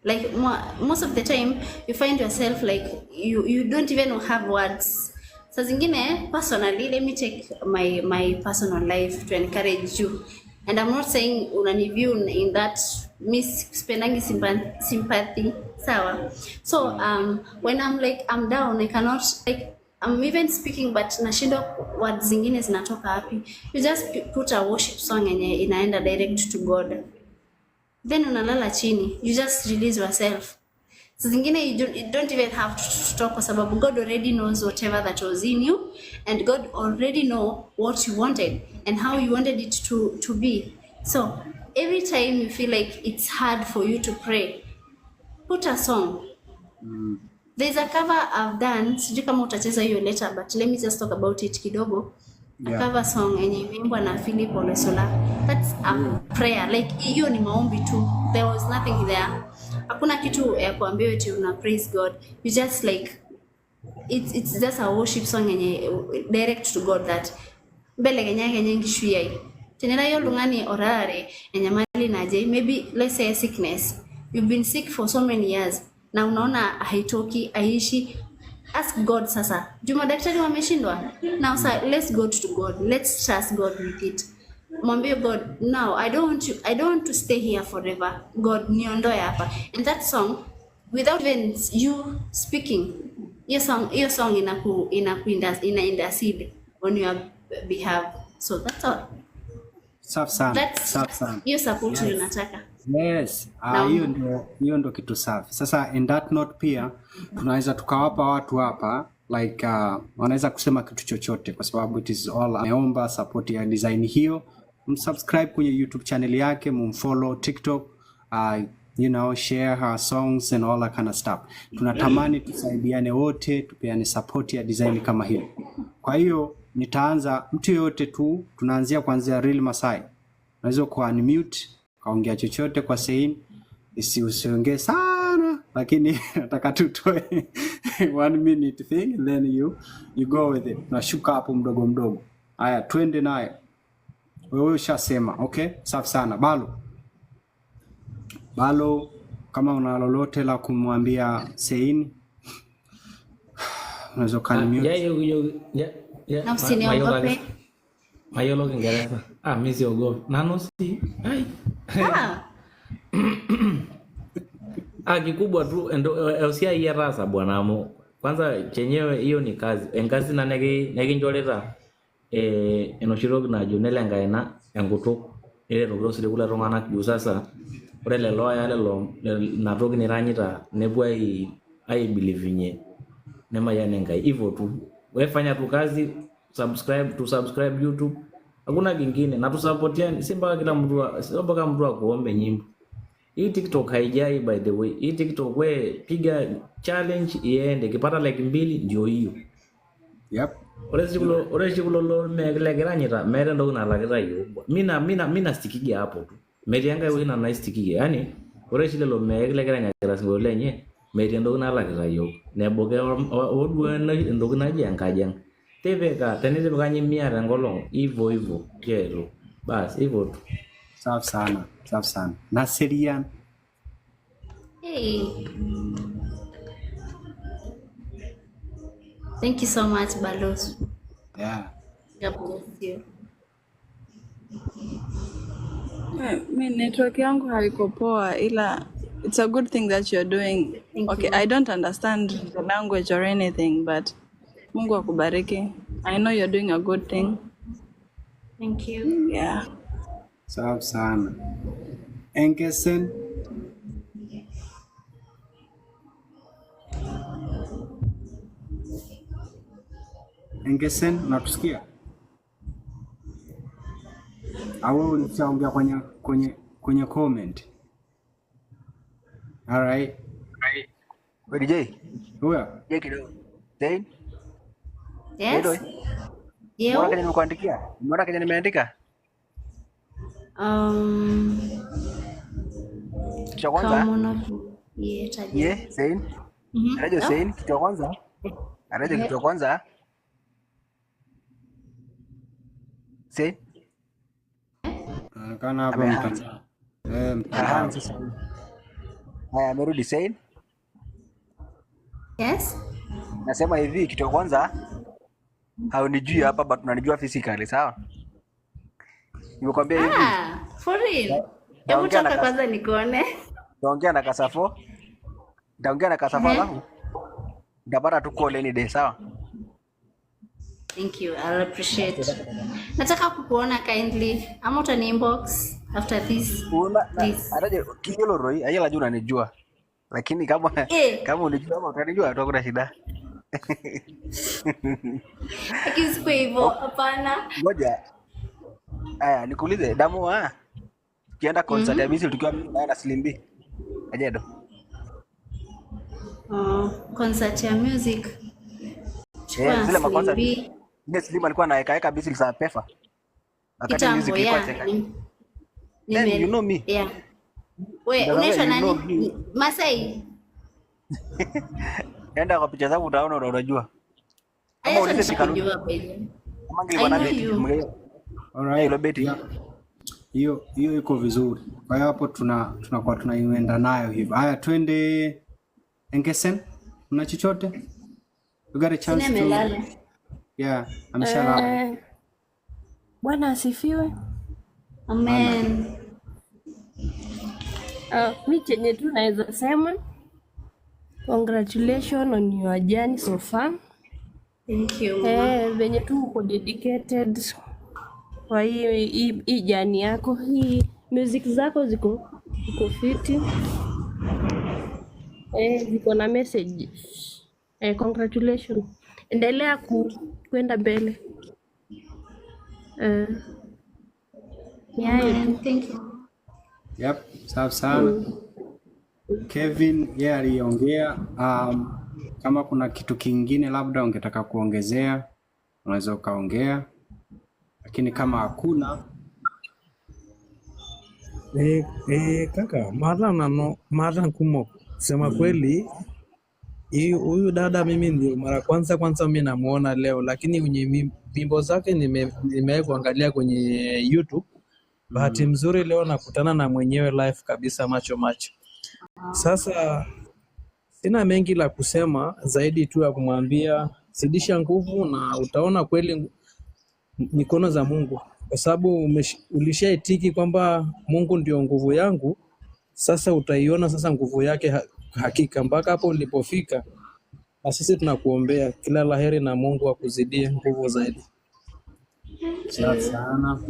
Speaker 1: Like most of the time you find yourself like you don't even have words. Saa zingine personally, let me take my personal life to encourage you, and I'm not saying unaniview in that miss spendangi sympathy, sawa. So when I'm down, I cannot, like I'm even speaking but nashindwa words zingine zinatoka wapi. You just put a worship song yenye inaenda direct to God, then unalala chini, you just release yourself. So zingine you don't even have to talk, kwa sababu God already knows whatever that was in you, and God already know what you wanted and how you wanted it to be. So every time you feel like it's hard for you to pray, put a song. There's a cover I've done, sijui kama utacheza hiyo later, but let me just talk about it kidogo. A cover song yenye imeimbwa na Philip Olesola. That's a prayer. Like hiyo ni maombi tu. There was nothing there. Hakuna kitu ya kuambia eti una praise God. You just like it's just a worship song yenye direct to God, that mbele kenyake nyengi shuyai. Tenela yo lungani orare yenye mali naje. Maybe let's say a sickness. You've been sick for so many years. Na unaona haitoki, aishi. Ask God sasa. Juma daktari wameshindwa. Now sir, let's go to God. Let's trust God with it. Mwambie God, now I don't want to stay here forever. God, niondoe hapa. And that song without even you speaking. Your song ina seed on your behalf. So that's all.
Speaker 2: Safi sana.
Speaker 1: That's
Speaker 2: Safi sana.
Speaker 1: hiyo support unataka.
Speaker 2: Yes, hiyo ndo kitu safi. Sasa in that note pia tunaweza tukawapa watu hapa like wanaweza kusema kitu chochote kwa sababu it is all ameomba support ya design hiyo. Msubscribe kwenye YouTube channel yake, mumfollow TikTok, share her songs and all that kind of stuff. Tunatamani tusaidiane wote, tupeane support ya design kama hiyo. Kwa hiyo nitaanza mtu yote tu, tunaanzia kuanzia Real Masai. Unaweza ku unmute, kaongea chochote kwa Sein, usiongee sana, lakini nataka tutoe 1 minute thing then you go with it. Nashuka hapo mdogo mdogo. Haya, twende naye. Wewe ushasema, okay? Safi sana. Balo, kama una lolote la kumwambia Sein, unaweza unmute.
Speaker 1: Na usiniogope.
Speaker 3: Mayolo Kiingereza. Mimi siogopi. Nanosi. Kikubwa tu usia hii rasa bwana mo. Kwanza chenyewe hiyo ni kazi. Engazi na negi njoleta enoshirok na jonelenga ena engutuk ile rogro sile kula rongana sasa ore lelo ya lelo natoki niranyita nebu ai believe nye nema yanenga hivyo tu. Wewe fanya tu kazi, subscribe YouTube. Hakuna kingine na tusupportiane, si mpaka kila mtu, si mpaka mtu akuombe nyimbo. Hii TikTok haijai by the way. Hii TikTok wewe piga challenge iende, kipata like 2 ndio hiyo.
Speaker 2: Yep.
Speaker 3: Ore shikulo lo megeranyita, mere ndo na lakita hiyo. Mina stikige hapo tu. Merianga wewe na nice stikige. Yaani ore shikulo megeranyita singo lenye, mere ndo na lakita hiyo. Neboge odwana ndo na jangajang. Teveka teneze bukanye miara ngolong hivyo kero. Bas hivyo tu.
Speaker 2: Safi sana. Na Serian.
Speaker 1: Hey. Thank you so much, Balos.
Speaker 2: Yeah.
Speaker 1: God bless you.
Speaker 6: Mi network yangu haiko poa, ila it's a good thing that you're doing.
Speaker 1: Thank you.
Speaker 6: I don't understand the language or anything, but Mungu akubariki. I know you're doing a good thing.
Speaker 1: Thank you.
Speaker 6: Yeah.
Speaker 2: Safi sana. Engesen. Engesen, unatusikia? Au ulishaongea kwenye comment? All right.
Speaker 4: Wewe DJ.
Speaker 2: Huyo?
Speaker 4: Je kidogo. Zain?
Speaker 1: Yes.
Speaker 4: Mbona kwenye nimekuandikia? Mbona kwenye nimeandika? Kitu cha kwanza. Zain. Radio Zain, kitu cha kwanza. Radio kitu cha kwanza. Zain.
Speaker 2: Kana hapo mtandao. Mtandao.
Speaker 4: Haya, amerudi Zain.
Speaker 1: Yes.
Speaker 4: Nasema hivi, kitu cha kwanza haunijui hapa but unanijua physically, sawa? Nimekwambia hivi.
Speaker 1: For real. Hebu toka kwanza nikuone.
Speaker 4: Taongea na Kasafo. Alafu ndapata tu call any day, sawa?
Speaker 1: Thank you. I'll appreciate. Nataka kukuona kindly. Ama utani inbox after this.
Speaker 4: Ataje kijolo roi, ayala juu unanijua. Lakini kama unijua kama utanijua utakuwa na shida.
Speaker 1: Akisikwe hivyo, hapana.
Speaker 4: Ngoja. Aya, nikuulize Damu kienda concert ya Bisil tukiwa na Slimbi. Ajedo.
Speaker 1: Concert ya music.
Speaker 4: Zile makoncert. Ile Slim alikuwa anaweka Bisil za Pefa. Wakati music ilikuwa cheka. Then you know me.
Speaker 1: Yeah. Wewe unaitwa nani? Masai.
Speaker 4: Enda kwa picha zangu utaona unajua.
Speaker 1: Kama ulize kujua kweli.
Speaker 4: Kama ngilikuwa na beti mgeni.
Speaker 2: Alright, lo beti. Hiyo iko vizuri. Kwa hiyo hapo tunakuwa tunaienda nayo hivyo. Haya, twende Engesen. Una chochote? You got a chance to. Yeah, ameshalala.
Speaker 7: Bwana asifiwe.
Speaker 1: Amen.
Speaker 7: Mimi chenye tu naweza sema Congratulations on your journey so far.
Speaker 1: Thank you, mama.
Speaker 7: Venye tu uko dedicated kwa hii journey yako, hii music zako ziko fiti. Ziko na message. Congratulations. Endelea kwenda mbele.
Speaker 1: Thank you.
Speaker 2: Yep, safi sana. Kevin yeye aliongea. Kama kuna kitu kingine labda ungetaka kuongezea unaweza ukaongea, lakini kama hakuna
Speaker 5: kaka, mara nkumo kusema kweli, huyu dada mimi ndio mara kwanza mimi namuona leo, lakini kwenye wimbo zake nimewahi kuangalia kwenye YouTube. Bahati mzuri leo nakutana na mwenyewe live kabisa, macho. Sasa sina mengi la kusema zaidi tu ya kumwambia zidisha nguvu na utaona kweli mikono za Mungu, kwa sababu ulishaitiki kwamba Mungu ndio nguvu yangu. Sasa utaiona sasa nguvu yake hakika mpaka hapo ulipofika. Na sisi tunakuombea kila laheri na Mungu akuzidie nguvu zaidi.
Speaker 2: sana.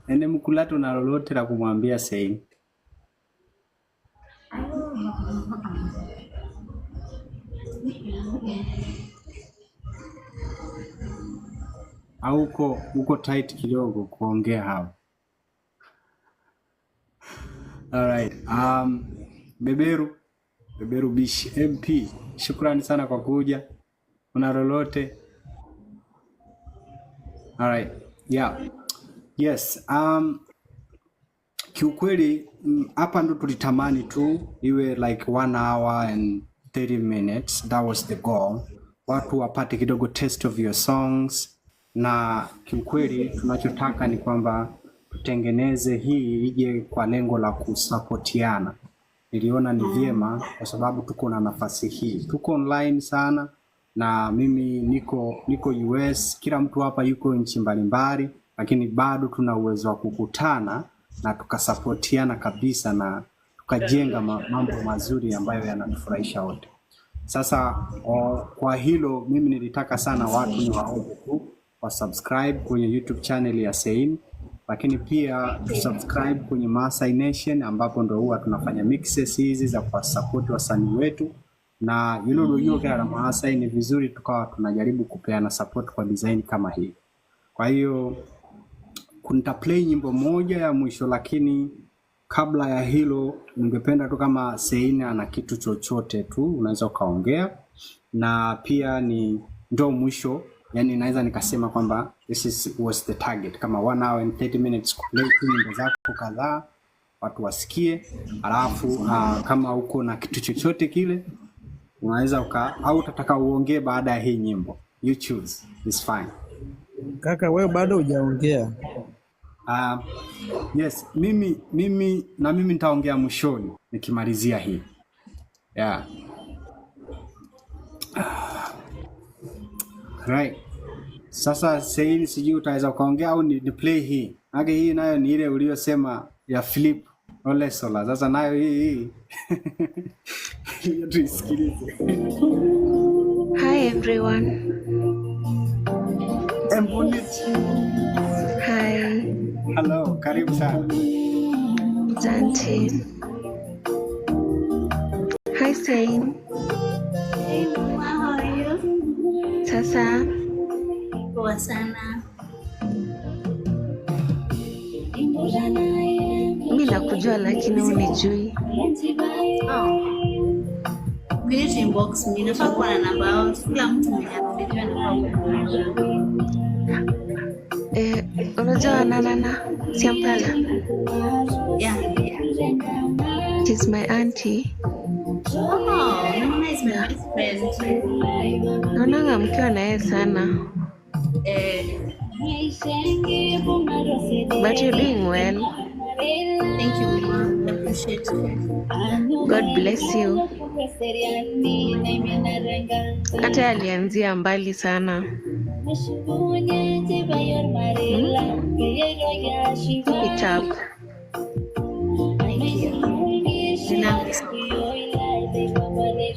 Speaker 2: Ene Mkulati una lolote la kumwambia Sein? Au uko tight kidogo kuongea hapo? Alright. Beberu Bishi MP, shukrani sana kwa kuja. Una lolote? Alright. Yeah. Yes. Kiukweli hapa ndo tulitamani tu iwe like 1 hour and 30 minutes. That was the goal. Watu wapate kidogo taste of your songs, na kiukweli tunachotaka ni kwamba tutengeneze hii ije kwa lengo la kusapotiana. Niliona ni vyema kwa sababu tuko na nafasi hii. Tuko online sana na mimi niko US, kila mtu hapa yuko nchi mbalimbali, lakini bado tuna uwezo wa kukutana na tukasapotiana kabisa na tukajenga mambo mazuri ambayo yanatufurahisha wote. Sasa kwa hilo mimi nilitaka sana watu ni waombe tu wa subscribe kwenye YouTube channel ya Sein, lakini pia subscribe kwenye Maasai Nation ambapo ndo huwa tunafanya mixes hizi za kwa support wasanii wetu, na hilo kwa Maasai ni vizuri tukawa tunajaribu kupeana support kwa design kama hii. Kwa hiyo kunta play nyimbo moja ya mwisho, lakini kabla ya hilo ningependa tu kama Sein ana kitu chochote tu unaweza ukaongea, na pia ni ndo mwisho, yani naweza nikasema kwamba was the target, kama 1 hour and 30 minutes kuplay nyimbo zako kadhaa watu wasikie, alafu kama uko na kitu chochote kile unaweza au utataka uongee baada ya hii nyimbo, you choose, it's fine.
Speaker 5: Kaka wewe bado hujaongea.
Speaker 2: Yes, mimi nitaongea mwishoni nikimalizia hii. Yeah. Right. Sasa Sein, sijui utaweza kuongea au ni play hii. Hage hii nayo ni ile uliyosema ya Philip Olesola. Sasa nayo hii. Tuisikilize.
Speaker 8: Hi everyone. Hi.
Speaker 2: Hello, karibu sana.
Speaker 8: Asante. Hi Sein.
Speaker 1: Hey mama, how are you?
Speaker 8: Sasa
Speaker 1: Poa sana.
Speaker 8: mimi nakujua lakini unijui.
Speaker 1: Mimi ni inbox, mimi nafaa kuwa na namba yao. Kila mtu mwenye anajua nafaa.
Speaker 8: Unajua Nana Siampala?
Speaker 1: Yeah.
Speaker 8: She's my auntie.
Speaker 1: Oh, Nana is my best friend.
Speaker 8: Naonanga mkiwa na yeye sana. But you're doing well.
Speaker 1: Thank you, mama. I appreciate it.
Speaker 8: God bless you. Hata alianzia mbali sana. Keep it up. langu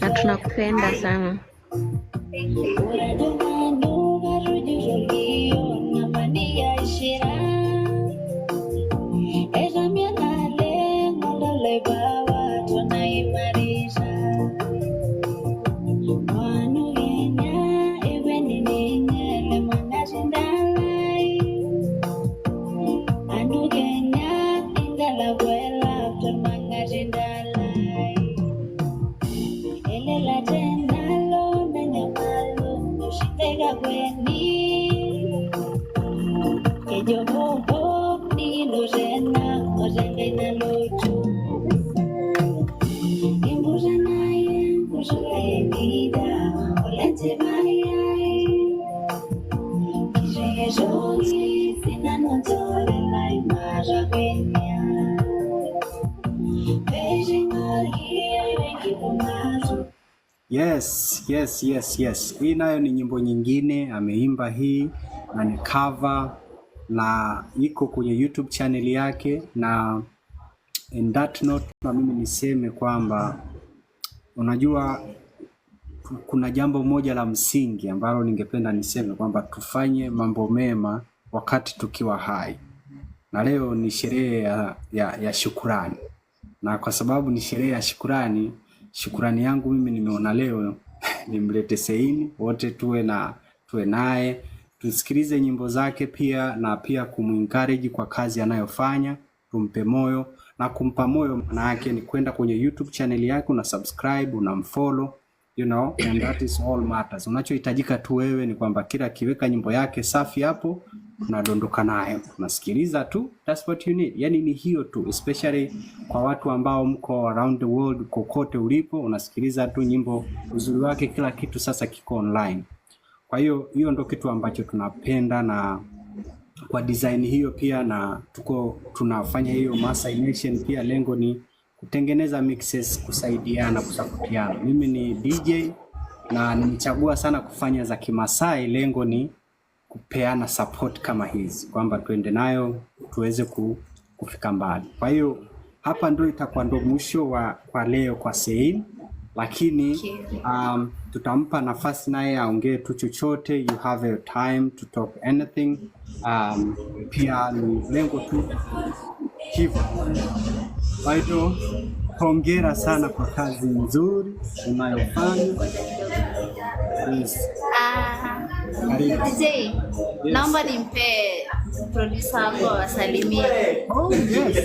Speaker 8: na tunakupenda sana.
Speaker 2: Yes. Hii nayo ni nyimbo nyingine ameimba hii na ni cover na iko kwenye YouTube channel yake, na in that note na mimi niseme kwamba unajua kuna jambo moja la msingi ambalo ningependa niseme kwamba tufanye mambo mema wakati tukiwa hai. Na leo ni sherehe ya shukrani. Na kwa sababu ni sherehe ya shukrani yangu mimi nimeona leo nimlete Seini wote tuwe naye, tusikilize nyimbo zake pia, na pia kumencourage kwa kazi anayofanya, tumpe moyo na kumpa moyo. Maana yake ni kwenda kwenye YouTube channel yake, una subscribe, una mfollow, and that is all matters. Unachohitajika tu wewe ni kwamba kila kiweka nyimbo yake safi hapo unadondoka nayo, unasikiliza tu, that's what you need. Yani ni hiyo tu, especially kwa watu ambao mko around the world, kokote ulipo unasikiliza tu nyimbo. Uzuri wake kila kitu sasa kiko online. Kwa hiyo ndo kitu ambacho tunapenda, na kwa design hiyo pia na tunafanya hiyo Masai Nation pia, lengo ni kutengeneza mixes, kusaidiana, kusapotiana. Mimi ni DJ na nimechagua sana kufanya za Kimasai, lengo ni kupeana support kama hizi, kwamba tuende nayo tuweze kufika mbali. Kwa hiyo hapa ndo itakuwa ndo mwisho kwa leo kwa Seini, lakini tutampa nafasi naye aongee tu chochote. You have your time to talk anything. Pia ni lengo tu hivyo. Kwa hiyo hongera sana kwa kazi nzuri unayofanya. Yes.
Speaker 1: DJ, naomba nimpe producer wangu wasalimie.
Speaker 2: Oh yes.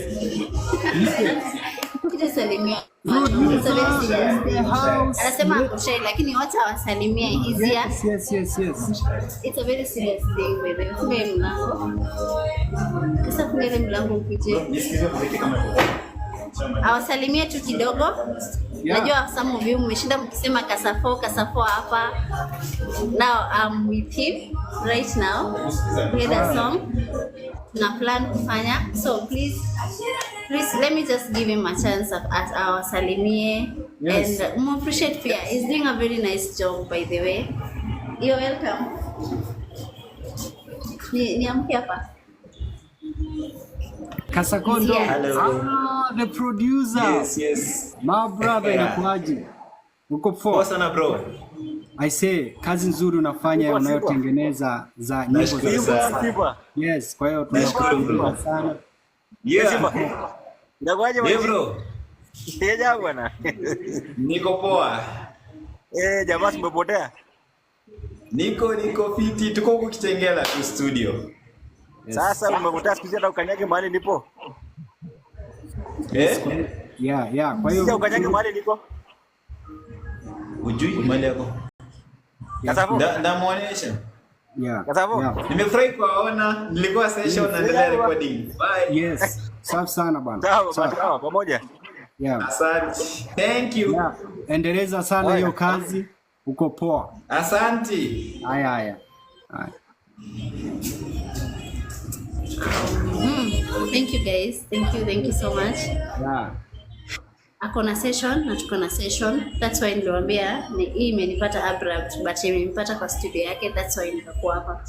Speaker 1: Kuja salimia. Anasema kushay lakini wacha wasalimie easier.
Speaker 2: Yes.
Speaker 1: It's a very serious thing by the way. Funga mlango. Sasa funga mlango ukuje. Awasalimie tu kidogo. Najua some of you mmeshinda mkisema kasafo hapa. Now I'm with him right now. We had a song na plan kufanya, so please let me just give him a chance at our salimie. Yes. And appreciate pia, he's doing a very nice job by the way. You're welcome. Niamke hapa
Speaker 2: Kasakondo.
Speaker 9: Hello.
Speaker 2: The producer.
Speaker 9: Yes.
Speaker 2: My brother, inakuaje? Uko poa
Speaker 9: sana bro.
Speaker 2: I say kazi nzuri unafanya, unayotengeneza za nyimbo za. Yes, kwa hiyo tunashukuru sana.
Speaker 9: Yeah.
Speaker 4: Inakuaje
Speaker 9: bro?
Speaker 4: Teja bwana.
Speaker 9: Niko poa.
Speaker 4: Jamaa tumepotea.
Speaker 9: Niko fiti, tuko huko Kitengela tu studio.
Speaker 2: Yes.
Speaker 4: Sasa umepotea siku hata ukanyage mahali nipo.
Speaker 2: Yeah. Kwa hiyo
Speaker 4: sasa ukanyage mahali nipo.
Speaker 9: Ujui mahali yako?
Speaker 4: Kasafo.
Speaker 9: Ndamuonesha.
Speaker 2: Yeah.
Speaker 4: Kasafo.
Speaker 9: Nimefurahi kuwaona, nilikuwa session naendelea recording. Bye.
Speaker 2: Yes. Safi sana bwana.
Speaker 4: Sawa, pamoja.
Speaker 2: Yeah.
Speaker 9: Asante. Thank you.
Speaker 2: Yeah. Endeleza sana hiyo kazi. Uko poa.
Speaker 9: Asante.
Speaker 2: Haya.
Speaker 1: Thank you guys. Thank you so much.
Speaker 2: Yeah.
Speaker 1: Akona session na tuko na session. That's why niliwaambia hii imenipata abrupt but imenipata kwa studio yake, that's why nikakuwa hapa.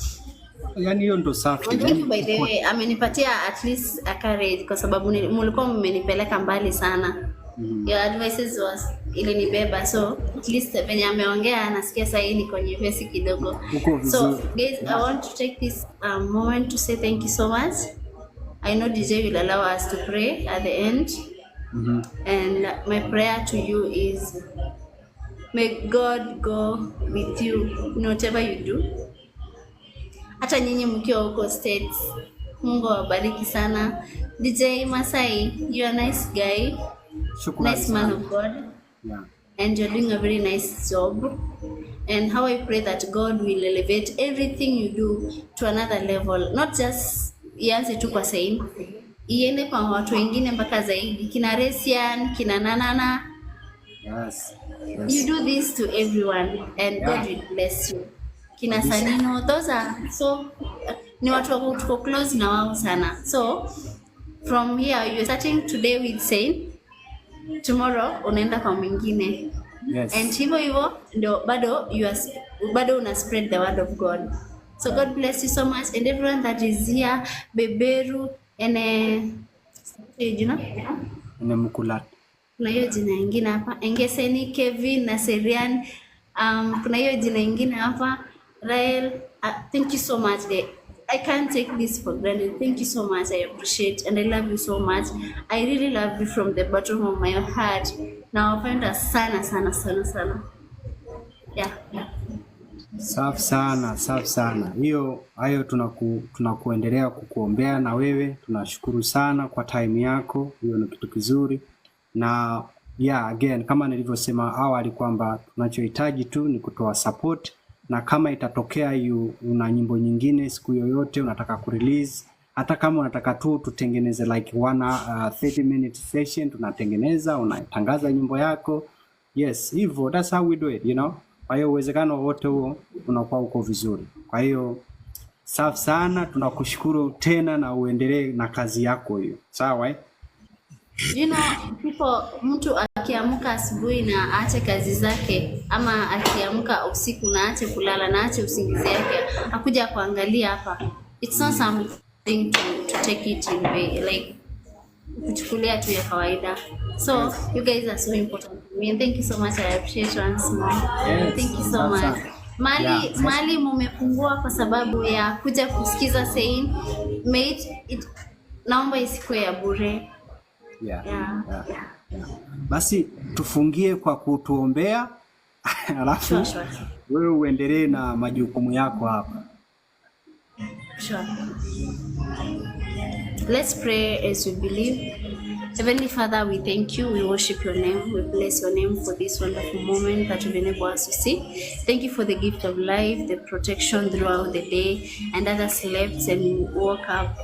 Speaker 2: Yaani hiyo ndo safi.
Speaker 1: By the way, amenipatia at least a courage kwa sababu mlikuwa mmenipeleka mbali sana. Your advices was ilinibeba, so at least venye ameongea nasikia sasa hii niko nyepesi kidogo. So guys, I want to take this moment to say thank you so much. I know DJ will allow us to pray at the end. And my prayer to you is, may God go with you in whatever you do. Hata nyinyi mkiwa huko States, Mungu awabariki sana. DJ Masai, you are a nice guy. Nice man of God.
Speaker 2: Yeah.
Speaker 1: And you're doing a very nice job. And how I pray that God will elevate everything you do to another level. Not just ianze tu kwa Sain, iende kwa watu wengine mpaka zaidi. Kina Resian, kina Nanana.
Speaker 2: Yes.
Speaker 1: You do this to everyone and God will bless you. Kina Sanino, those are so ni watu wako tuko close na wao sana. So from here you're starting today with Sain, tomorrow unaenda kwa mwingine.
Speaker 2: Yes.
Speaker 1: And hivyo ndio bado una spread the word of God. So God bless you so much, and everyone that is here, Beberu and
Speaker 2: Mkulat.
Speaker 1: Kuna hiyo jina ingine hapa, Engeseni, Kevin na Serian. Kuna hiyo jina ingine hapa, Rael. Thank you so much. I can't take this for granted. Thank you so much. I appreciate and I love you so much. I really love you from the bottom of my heart. Nawapenda sana sana sana sana. Yeah.
Speaker 2: Safi sana. Hayo tunakuendelea kukuombea na wewe. Tunashukuru sana kwa time yako. Hiyo ni kitu kizuri. Na again, kama nilivyosema awali kwamba tunachohitaji tu ni kutoa support, na kama itatokea una nyimbo nyingine siku yoyote unataka kurelease, hata kama unataka tu tutengeneze like 30-minute session, tunatengeneza, unatangaza nyimbo yako. Yes, hivyo, that's how we do it, Kwa hiyo uwezekano wote huo unakuwa uko vizuri. Kwa hiyo safi sana, tunakushukuru tena na uendelee na kazi yako hiyo. Sawa?
Speaker 1: Mtu akiamka asubuhi na aache kazi zake, ama akiamka usiku na aache kulala na aache usingizi yake, akuja kuangalia hapa. It's not something to take it in way, like kuchukulia tu ya kawaida. So you guys are so important to me, and thank you so much. I appreciate once more. Thank you so much. Mali mumepungua kwa sababu ya kuja kusikiza Sain. Naomba isikuwe ya bure.
Speaker 2: Yeah. Basi tufungie kwa kutuombea alafu wewe uendelee na majukumu yako hapa.
Speaker 1: Sure. Let's pray as we believe. Heavenly Father, we thank you, we worship your name, we bless your name for this wonderful moment that you've enabled us to see. Thank you for the gift of life, the protection throughout the day, and others slept and woke up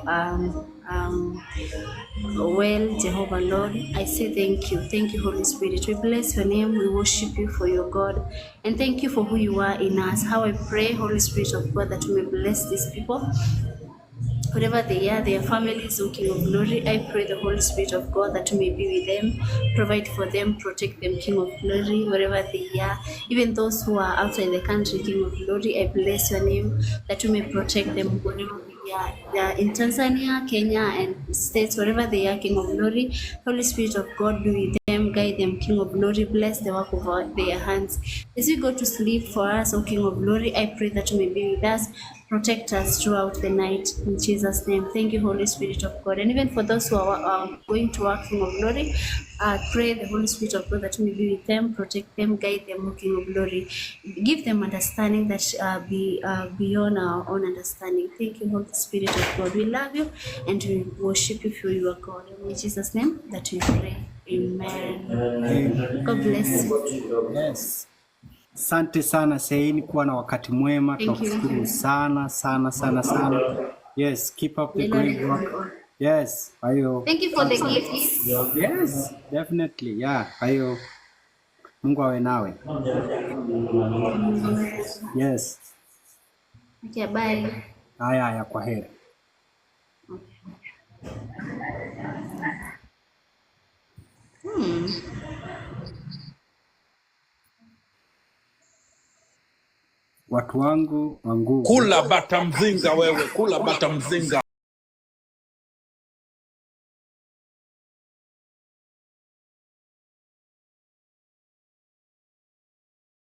Speaker 1: well, Jehovah Lord. I say thank you, Holy Spirit. We bless your name, we worship you for your God, and thank you for who you are in us. How I pray, Holy Spirit of God, that you may bless these people. Wherever they are, their families, O King of Glory, I pray the Holy Spirit of God that you may be with them, provide for them, protect them, King of Glory, wherever they are. Even those who are outside the country, King of Glory, I bless your name that you may protect them wherever they are. They are in Tanzania, Kenya, and states, wherever they are, King of Glory. Holy Spirit of God, be with them, guide them, King of Glory, bless the work of their hands. As we go to sleep for us, O King of Glory, I pray that you may be with us. Protect us throughout the night, in Jesus' name. Thank you, Holy Spirit of God. And even for those who are going to work, King of Glory, I pray the Holy Spirit of God that you may be with them, protect them, guide them, King of Glory. Give them understanding that be beyond our own understanding. Thank you, Holy Spirit of God. We love you and we worship you for your God. In Jesus' name that we pray. Amen. God bless you.
Speaker 2: Yes. Asante sana Sain, kuwa na wakati mwema. Tunakushukuru sana. Yes, keep up the great work. Yes, ayo.
Speaker 1: Thank you for the gifts.
Speaker 2: Yes, definitely. Yeah, ayo. Mungu awe nawe. Yes.
Speaker 1: Okay, bye.
Speaker 2: Haya, kwa heri. Watu wangu,
Speaker 10: kula bata mzinga wewe, kula bata mzinga.